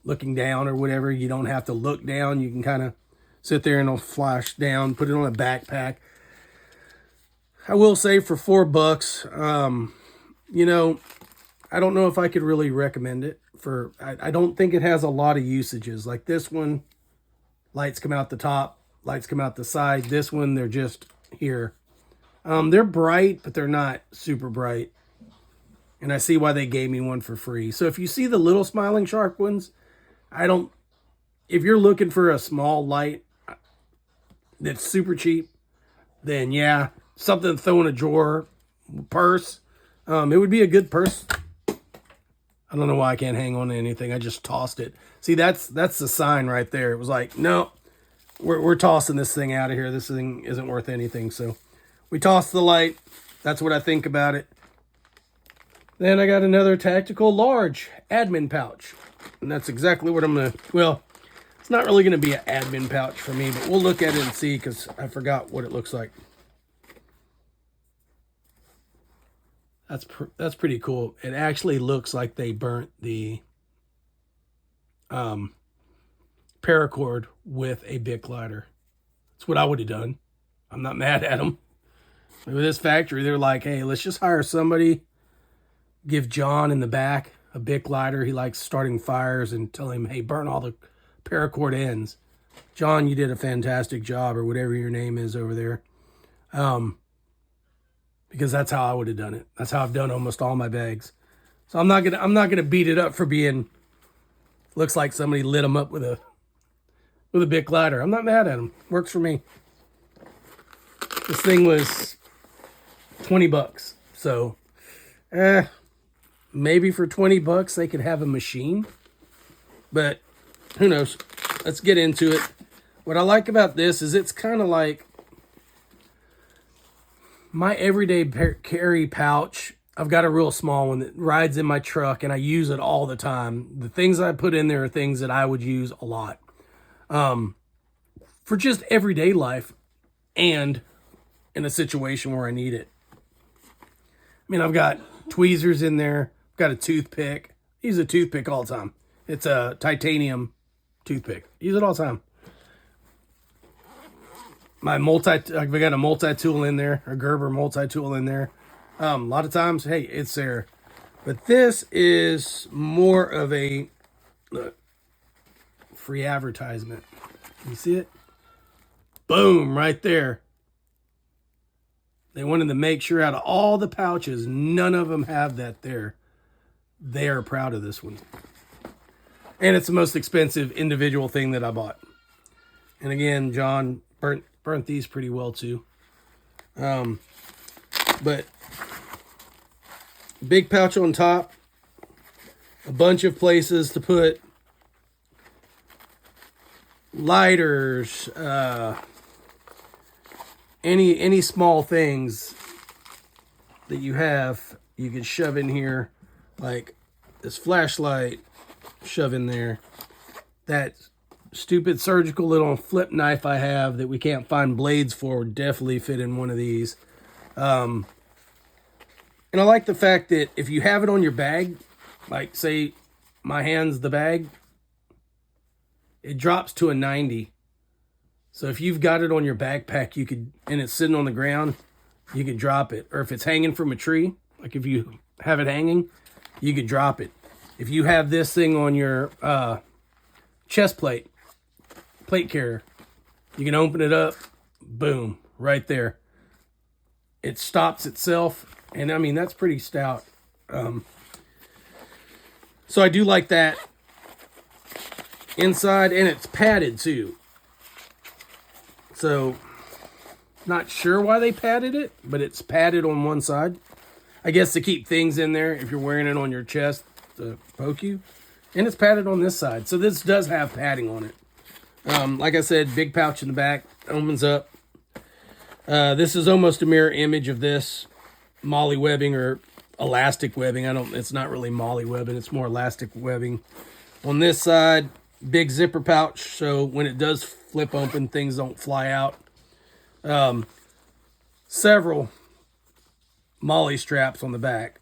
looking down or whatever, you don't have to look down. You can kind of sit there and it'll flash down. Put it on a backpack. I will say for $4, I don't know if I could really recommend it. I don't think it has a lot of usages. Like this one, lights come out the top, lights come out the side. This one, they're just here. They're bright, but they're not super bright. And I see why they gave me one for free. So if you see the little Smiling Shark ones, if you're looking for a small light that's super cheap, then yeah, something to throw in a drawer, purse. It would be a good purse. I don't know why I can't hang on to anything. I just tossed it. See, that's the sign right there. It was like, no, we're tossing this thing out of here. This thing isn't worth anything. So we tossed the light. That's what I think about it. Then I got another tactical large admin pouch. And that's exactly what I'm going to, well, it's not really going to be an admin pouch for me, but we'll look at it and see because I forgot what it looks like. That's pretty cool. It actually looks like they burnt the paracord with a Bic lighter. That's what I would have done. I'm not mad at them. With this factory, they're like, hey, let's just hire somebody, give John in the back a Bic lighter. He likes starting fires, and tell him, hey, burn all the paracord ends. John, you did a fantastic job, or whatever your name is over there. Because that's how I would have done it. That's how I've done almost all my bags. So I'm not gonna beat it up for being, looks like somebody lit them up with a Bic lighter. I'm not mad at them. Works for me. This thing was $20. So, maybe for $20 they could have a machine, but who knows? Let's get into it. What I like about this is it's kind of like my everyday carry pouch. I've got a real small one that rides in my truck, and I use it all the time. The things I put in there are things that I would use a lot for just everyday life and in a situation where I need it. I mean, I've got tweezers in there. I've got a toothpick. I use a toothpick all the time. It's a titanium toothpick. Use it all the time. I've got a multi-tool in there, a Gerber multi-tool in there. A lot of times, hey, it's there. But this is more of a, look, free advertisement. You see it? Boom, right there. They wanted to make sure out of all the pouches, none of them have that there. They are proud of this one. And it's the most expensive individual thing that I bought. And again, John burnt these pretty well too. But big pouch on top, a bunch of places to put lighters, any small things that you have, you can shove in here, like this flashlight, shove in there. That stupid surgical little flip knife I have that we can't find blades for would definitely fit in one of these. And I like the fact that if you have it on your bag, like say my hand's the bag, it drops to a 90. So if you've got it on your backpack, you could, and it's sitting on the ground, you could drop it. Or if it's hanging from a tree, like if you have it hanging, you could drop it. If you have this thing on your chest plate carrier, you can open it up, boom, right there. It stops itself, and I mean, that's pretty stout. So I do like that inside, and it's padded too. So, not sure why they padded it, but it's padded on one side. I guess to keep things in there if you're wearing it on your chest to poke you. And it's padded on this side. So this does have padding on it. Like I said, big pouch in the back, opens up. This is almost a mirror image of this molly webbing or elastic webbing. It's not really molly webbing, it's more elastic webbing. On this side, big zipper pouch, so when it does flip open, things don't fly out. Several molly straps on the back,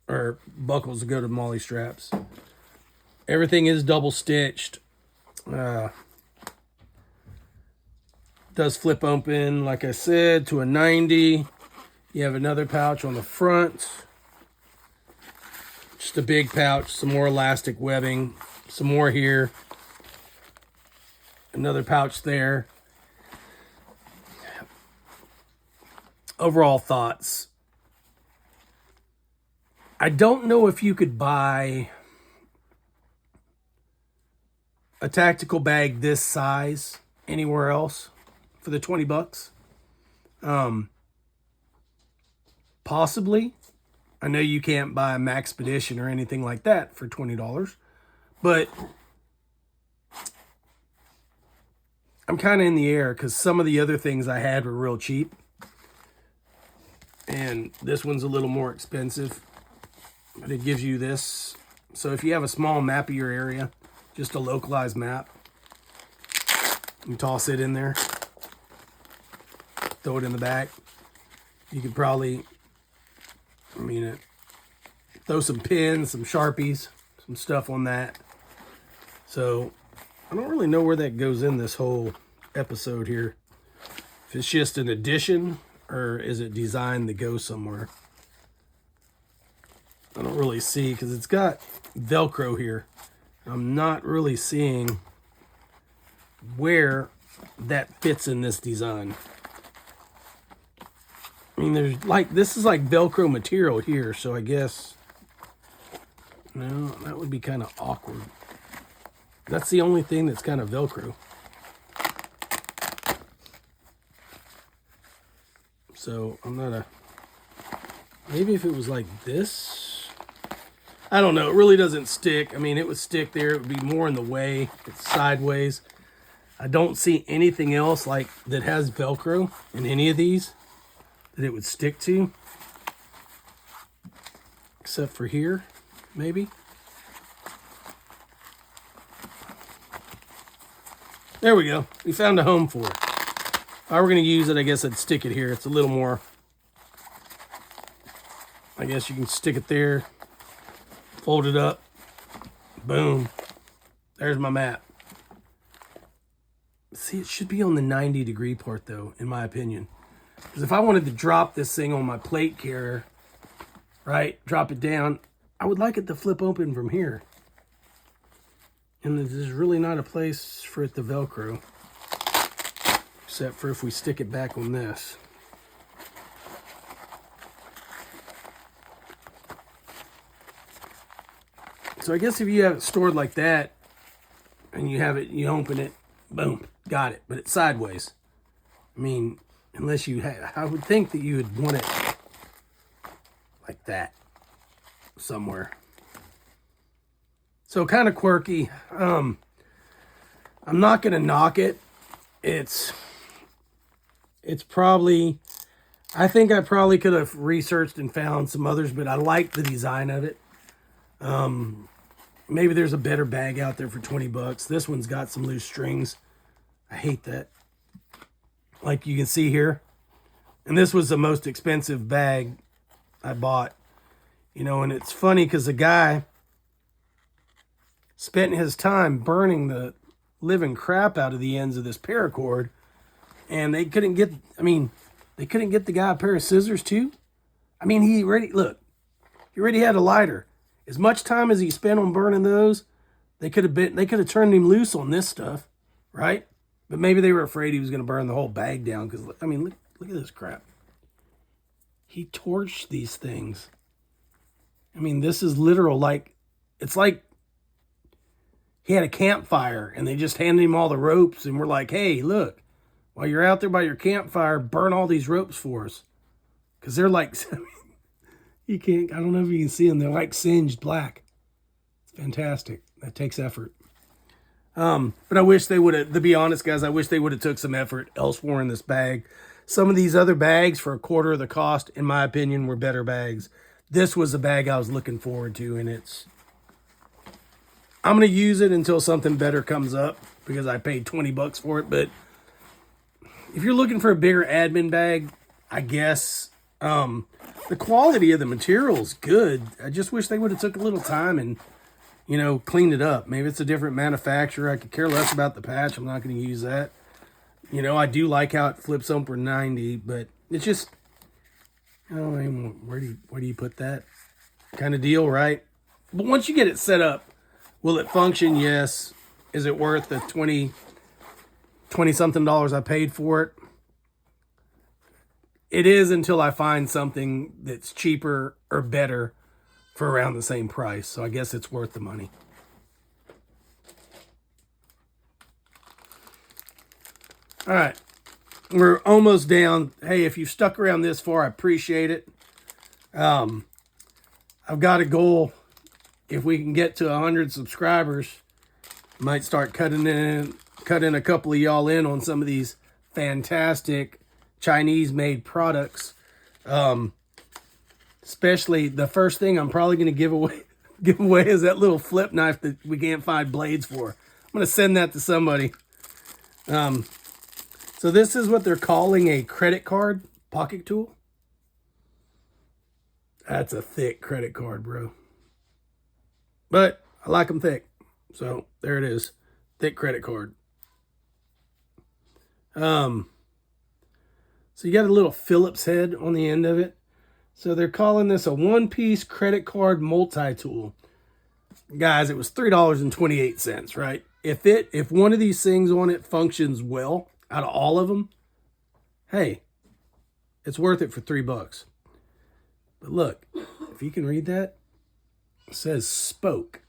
or buckles to go to molly straps. Everything is double stitched. Does flip open, like I said, to a 90. You have another pouch on the front. Just a big pouch, some more elastic webbing, some more here. Another pouch there. Overall thoughts. I don't know if you could buy a tactical bag this size anywhere else for the $20. Possibly. I know you can't buy a Maxpedition or anything like that for $20, but I'm kind of in the air because some of the other things I had were real cheap, and this one's a little more expensive, but it gives you this. So if you have a small map of your area, just a localized map, you toss it in there, throw it in the back. You could probably, throw some pins, some Sharpies, some stuff on that. So I don't really know where that goes in this whole episode here. If it's just an addition or is it designed to go somewhere? I don't really see because it's got Velcro here. I'm not really seeing where that fits in this design. I mean, there's like, this is like Velcro material here, so I guess, no, that would be kind of awkward. That's the only thing that's kind of Velcro. So I'm not a, maybe if it was like this, I don't know. It really doesn't stick. I mean, it would stick there. It would be more in the way. It's sideways. I don't see anything else like that has Velcro in any of these that it would stick to. Except for here, maybe. There we go. We found a home for it. If I were going to use it, I guess I'd stick it here. It's a little more, I guess you can stick it there, fold it up, boom. There's my map. See, it should be on the 90-degree part, though, in my opinion. Because if I wanted to drop this thing on my plate carrier, right, drop it down, I would like it to flip open from here. And there's really not a place for it to Velcro, except for if we stick it back on this. So I guess if you have it stored like that, and you have it, you open it, boom, got it. But it's sideways. I mean, unless you had, I would think that you would want it like that somewhere. So kind of quirky. I'm not going to knock it. It's probably, I think I probably could have researched and found some others, but I like the design of it. Maybe there's a better bag out there for 20 bucks. This one's got some loose strings. I hate that. Like you can see here. And this was the most expensive bag I bought. You know, and it's funny because the guy spent his time burning the living crap out of the ends of this paracord. And they couldn't get, I mean, they couldn't get the guy a pair of scissors too. I mean, he already had a lighter. As much time as he spent on burning those, they could have turned him loose on this stuff, right? But maybe they were afraid he was going to burn the whole bag down. Because, I mean, look at this crap. He torched these things. I mean, this is literal, like, it's like he had a campfire and they just handed him all the ropes and were like, hey, look, while you're out there by your campfire, burn all these ropes for us. Because they're like, you can't, I don't know if you can see them. They're like singed black. It's fantastic. That takes effort. But I wish they would have, to be honest, guys, I wish they would have took some effort elsewhere in this bag. Some of these other bags for a quarter of the cost, in my opinion, were better bags. This was the bag I was looking forward to, and I'm going to use it until something better comes up because I paid 20 bucks for it. But if you're looking for a bigger admin bag, I guess the quality of the material is good. I just wish they would have took a little time and, you know, cleaned it up. Maybe it's a different manufacturer. I could care less about the patch. I'm not going to use that. You know, I do like how it flips over 90, but it's just, I don't know, where do you put that kind of deal, right? But once you get it set up, will it function? Yes. Is it worth the 20 something dollars I paid for it? It is until I find something that's cheaper or better for around the same price. So I guess it's worth the money. All right. We're almost down. Hey, if you've stuck around this far, I appreciate it. I've got a goal. If we can get to 100 subscribers, might start cutting a couple of y'all in on some of these fantastic Chinese-made products. Especially the first thing I'm probably going to give away is that little flip knife that we can't find blades for. I'm going to send that to somebody. So this is what they're calling a credit card pocket tool. That's a thick credit card, bro. But I like them thick. So there it is. Thick credit card. So So you got a little Phillips head on the end of it. So they're calling this a one-piece credit card multi-tool. Guys, it was $3.28, right? If one of these things on it functions well out of all of them, hey, it's worth it for $3. But look, if you can read that, it says spoke.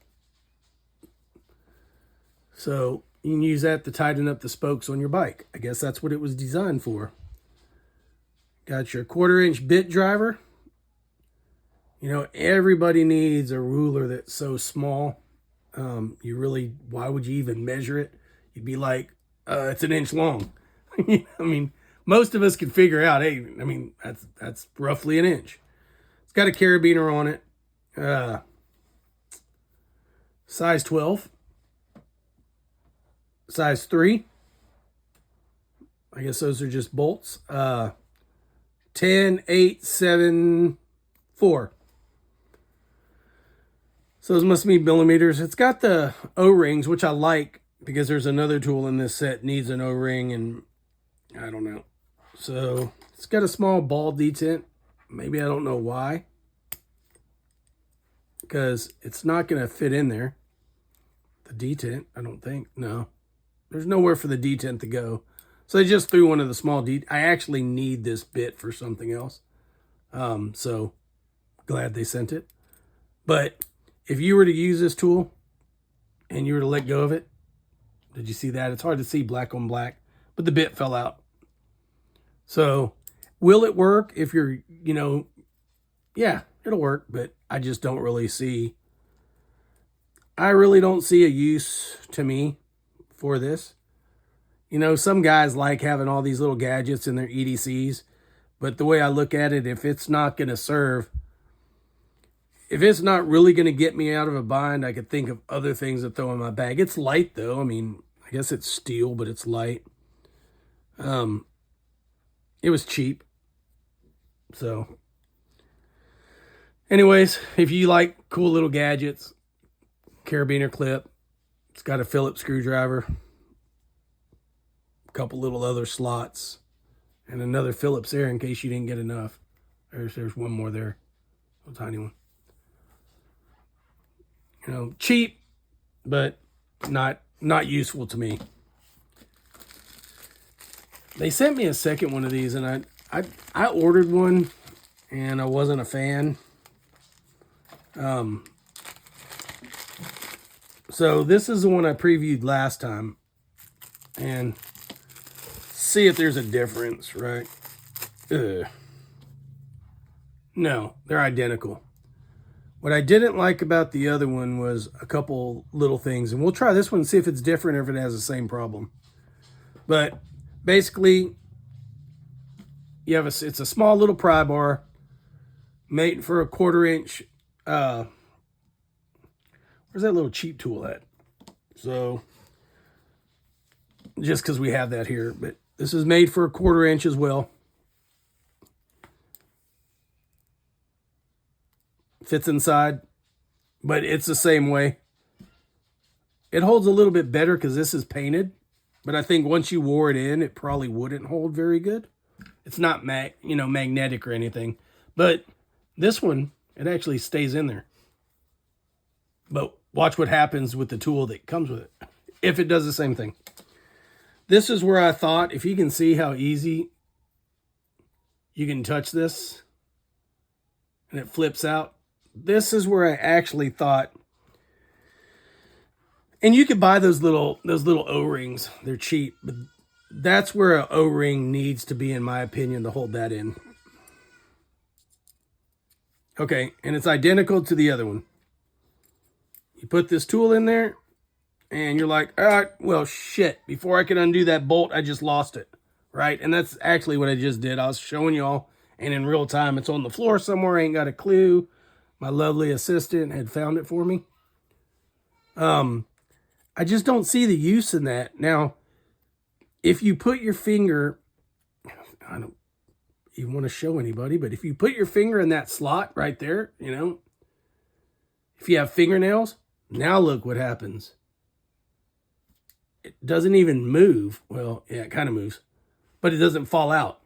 So you can use that to tighten up the spokes on your bike. I guess that's what it was designed for. Got your 1/4-inch bit driver. You know, everybody needs a ruler that's so small. Why would you even measure it? You'd be like, it's an inch long. I mean, most of us can figure out, hey, I mean, that's roughly an inch. It's got a carabiner on it. Size 12. Size 3. I guess those are just bolts. 10, 8, 7, 4. So those must be millimeters. It's got the O-rings, which I like because there's another tool in this set needs an O-ring, and I don't know. So it's got a small ball detent. Maybe I don't know why. Because it's not going to fit in there. The detent, I don't think. No. There's nowhere for the detent to go. So they just threw one of the small I actually need this bit for something else. So glad they sent it. But if you were to use this tool and you were to let go of it, did you see that? It's hard to see black on black, but the bit fell out. So will it work if you're, yeah, it'll work, but I just don't really see, I really don't see a use to me for this. You know, some guys like having all these little gadgets in their EDCs, but the way I look at it, if it's not going to serve, if it's not really going to get me out of a bind, I could think of other things to throw in my bag. It's light, though. I mean, I guess it's steel, but it's light. It was cheap. So, anyways, if you like cool little gadgets, carabiner clip, it's got a Phillips screwdriver, a couple little other slots, and another Phillips there in case you didn't get enough. There's one more there, a tiny one. You know, cheap, but not useful to me. They sent me a second one of these, and I ordered one, and I wasn't a fan. So this is the one I previewed last time, and see if there's a difference, right? No, they're identical. What I didn't like about the other one was a couple little things, and we'll try this one and see if it's different or if it has the same problem. But basically, it's a small little pry bar made for a 1/4-inch. Where's that little cheap tool at? So, just because we have that here, but this is made for a 1/4-inch as well. Fits inside, but it's the same way. It holds a little bit better because this is painted, but I think once you wore it in, it probably wouldn't hold very good. It's not magnetic or anything, but this one, it actually stays in there. But watch what happens with the tool that comes with it, if it does the same thing. This is where I thought, if you can see how easy you can touch this and it flips out, this is where I actually thought, and you could buy those little O-rings. They're cheap, but that's where an O-ring needs to be, in my opinion, to hold that in. Okay, and it's identical to the other one. You put this tool in there, and you're like, all right, well, shit. Before I can undo that bolt, I just lost it, right? And that's actually what I just did. I was showing y'all, and in real time, it's on the floor somewhere. I ain't got a clue. My lovely assistant had found it for me. I just don't see the use in that. Now, if you put your finger, I don't even want to show anybody, but if you put your finger in that slot right there, if you have fingernails, now look what happens. It doesn't even move. Well, yeah, it kind of moves, but it doesn't fall out.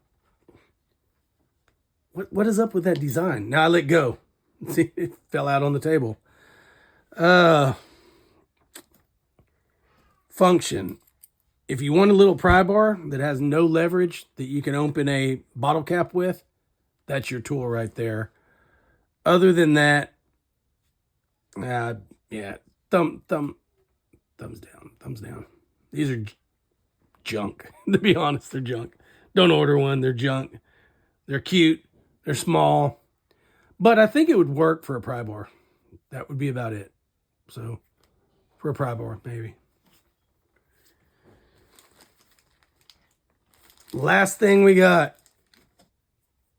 What is up with that design? Now I let go. See, it fell out on the table. Function. If you want a little pry bar that has no leverage that you can open a bottle cap with, that's your tool right there. Other than that, yeah, thumbs down. These are junk. To be honest, they're junk. Don't order one. They're junk. They're cute. They're small. But I think it would work for a pry bar. That would be about it. So, for a pry bar, maybe. Last thing we got.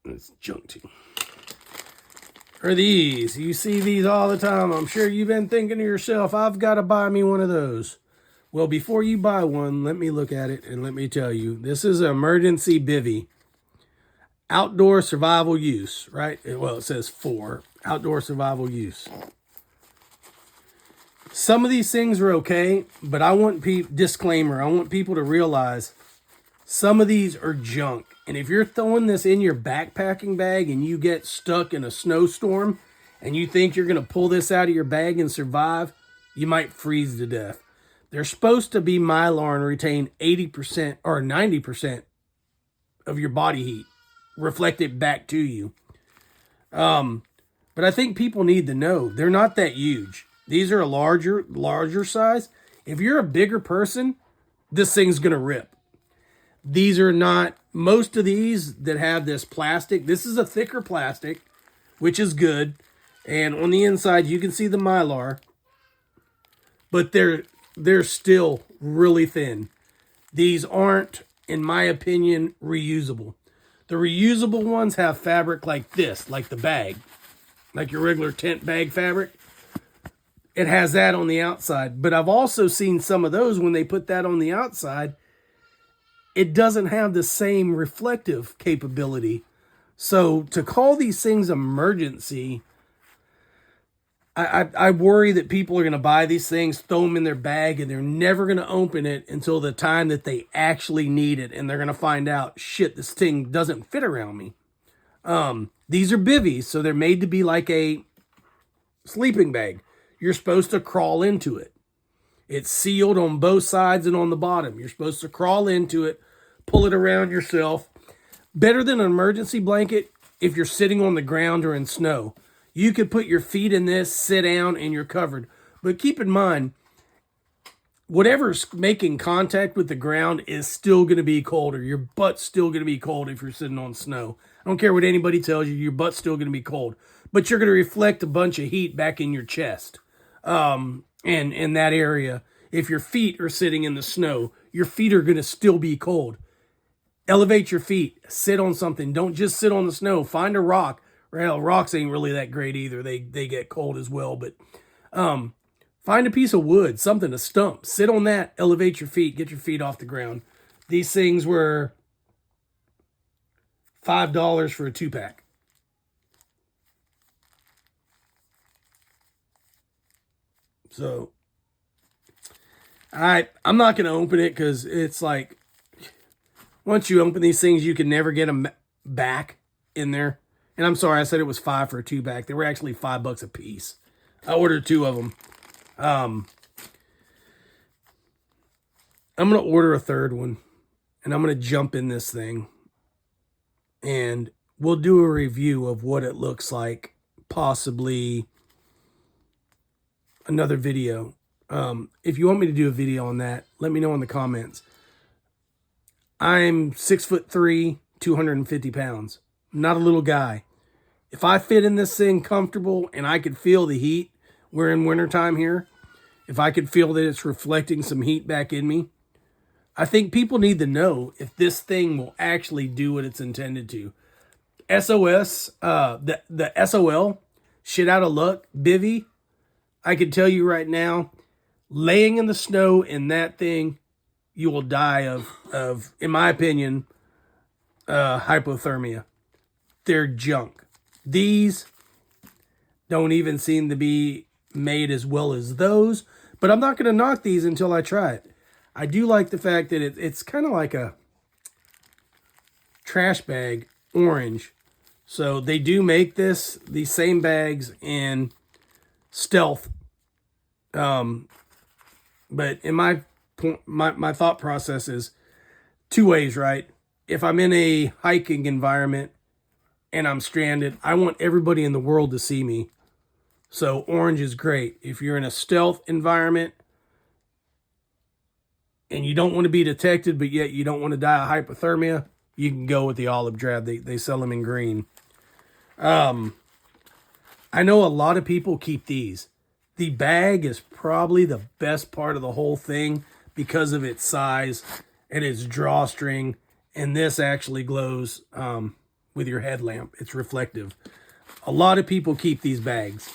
It's junk too. Are these. You see these all the time. I'm sure you've been thinking to yourself, I've got to buy me one of those. Well, before you buy one, let me look at it and let me tell you. This is an emergency bivy. Outdoor survival use, right? Well, it says for outdoor survival use. Some of these things are okay, but I want disclaimer. I want people to realize some of these are junk. And if you're throwing this in your backpacking bag and you get stuck in a snowstorm and you think you're going to pull this out of your bag and survive, you might freeze to death. They're supposed to be Mylar and retain 80% or 90% of your body heat, reflect it back to you. But I think people need to know they're not that huge. These are a larger size. If you're a bigger person, this thing's going to rip. These are not, most of these that have this plastic, this is a thicker plastic, which is good. And on the inside, you can see the Mylar, but they're still really thin. These aren't, in my opinion, reusable. The reusable ones have fabric like this, like the bag, like your regular tent bag fabric. It has that on the outside. But I've also seen some of those when they put that on the outside, it doesn't have the same reflective capability. So to call these things emergency, I worry that people are going to buy these things, throw them in their bag, and they're never going to open it until the time that they actually need it. And they're going to find out, shit, this thing doesn't fit around me. These are bivvies, so they're made to be like a sleeping bag. You're supposed to crawl into it. It's sealed on both sides and on the bottom. You're supposed to crawl into it, pull it around yourself. Better than an emergency blanket if you're sitting on the ground or in snow. You could put your feet in this, sit down, and you're covered. But keep in mind, whatever's making contact with the ground is still going to be colder. Your butt's still going to be cold if you're sitting on snow. I don't care what anybody tells you, your butt's still going to be cold. But you're going to reflect a bunch of heat back in your chest. And in that area, if your feet are sitting in the snow, your feet are going to still be cold. Elevate your feet. Sit on something. Don't just sit on the snow. Find a rock. Well, rocks ain't really that great either. They get cold as well. But find a piece of wood, something, a stump. Sit on that. Elevate your feet. Get your feet off the ground. These things were $5 for a 2-pack. So, I'm not going to open it because it's like, once you open these things, you can never get them back in there. And I'm sorry, I said it was $5 for a 2-pack. They were actually $5 a piece. I ordered 2 of them. I'm going to order a 3rd one. And I'm going to jump in this thing. And we'll do a review of what it looks like. Possibly another video. If you want me to do a video on that, let me know in the comments. I'm 6'3", 250 pounds. I'm not a little guy. If I fit in this thing comfortable and I could feel the heat, we're in wintertime here, if I could feel that it's reflecting some heat back in me, I think people need to know if this thing will actually do what it's intended to. SOS, the SOL, shit out of luck, bivy, I can tell you right now, laying in the snow in that thing, you will die of in my opinion, hypothermia. They're junk. These don't even seem to be made as well as those, but I'm not going to knock these until I try it. I do like the fact that it's kind of like a trash bag, orange, So they do make these same bags in stealth. But in my thought process is two ways, right? If I'm in a hiking environment and I'm stranded, I want everybody in the world to see me. So orange is great. If you're in a stealth environment and you don't want to be detected, but yet you don't want to die of hypothermia, you can go with the olive drab. They sell them in green. I know a lot of people keep these. The bag is probably the best part of the whole thing because of its size and its drawstring. And this actually glows with your headlamp. It's reflective. A lot of people keep these bags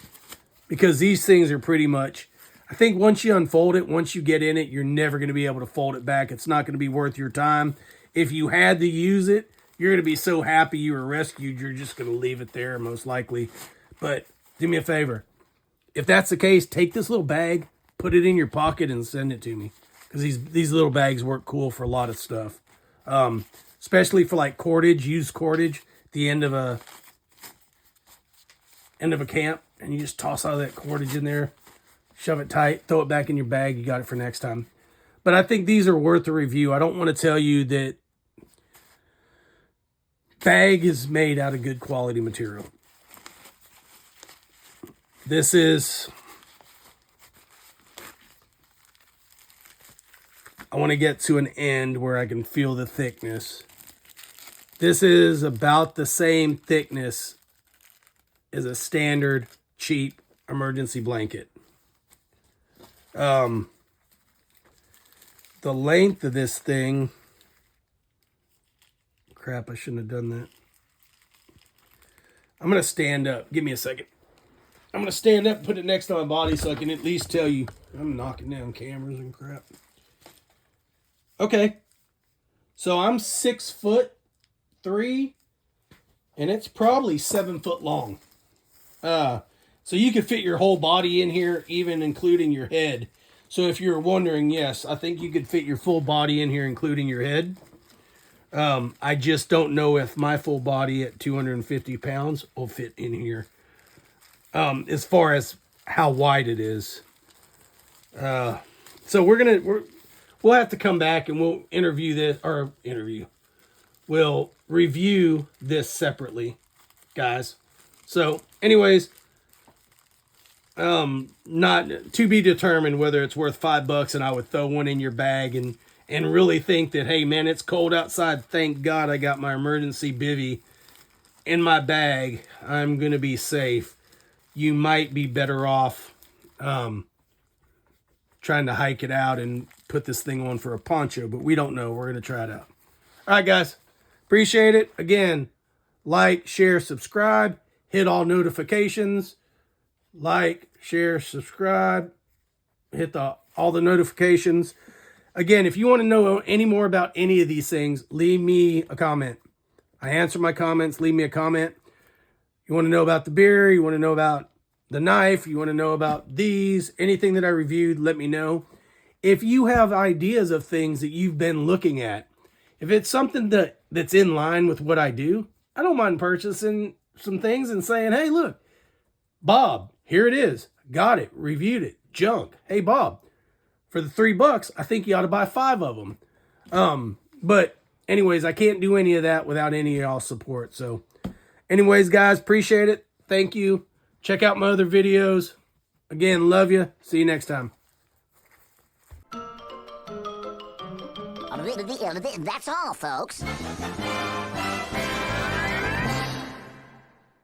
because these things are pretty much, I think once you unfold it, once you get in it, you're never going to be able to fold it back. It's not going to be worth your time. If you had to use it, you're going to be so happy you were rescued, you're just going to leave it there most likely. But do me a favor. If that's the case, take this little bag, put it in your pocket, and send it to me. Because these little bags work cool for a lot of stuff. Especially for like cordage, used cordage, at the end of a camp. And you just toss all that cordage in there, shove it tight, throw it back in your bag. You got it for next time. But I think these are worth a review. I don't want to tell you that bag is made out of good quality material. This is, I want to get to an end where I can feel the thickness. This is about the same thickness as a standard cheap emergency blanket. The length of this thing, crap, I shouldn't have done that. I'm going to stand up. Give me a second. I'm going to stand up and put it next to my body so I can at least tell you. I'm knocking down cameras and crap. Okay. So I'm 6'3", and it's probably 7 foot long. So you could fit your whole body in here, even including your head. So if you're wondering, yes, I think you could fit your full body in here, including your head. I just don't know if my full body at 250 pounds will fit in here. As far as how wide it is. So we'll have to come back and we'll we'll review this separately, guys. So anyways, not to be determined whether it's worth $5 and I would throw one in your bag and really think that, hey man, it's cold outside. Thank God I got my emergency bivy in my bag. I'm going to be safe. You might be better off trying to hike it out and put this thing on for a poncho, but we don't know. We're going to try it out. All right, guys. Appreciate it. Again, like, share, subscribe, hit all notifications. Like, share, subscribe, hit all the notifications. Again, if you want to know any more about any of these things, leave me a comment. I answer my comments. Leave me a comment. You want to know about the beer, you want to know about the knife, you want to know about these, anything that I reviewed, let me know. If you have ideas of things that you've been looking at, if it's something that's in line with what I do, I don't mind purchasing some things and saying, hey, look, Bob, here it is. Got it, reviewed it, junk. Hey, Bob, for the $3, I think you ought to buy 5 of them. But anyways, I can't do any of that without any of y'all's support. So anyways, guys, appreciate it. Thank you. Check out my other videos. Again, love you. See you next time. That's all, folks.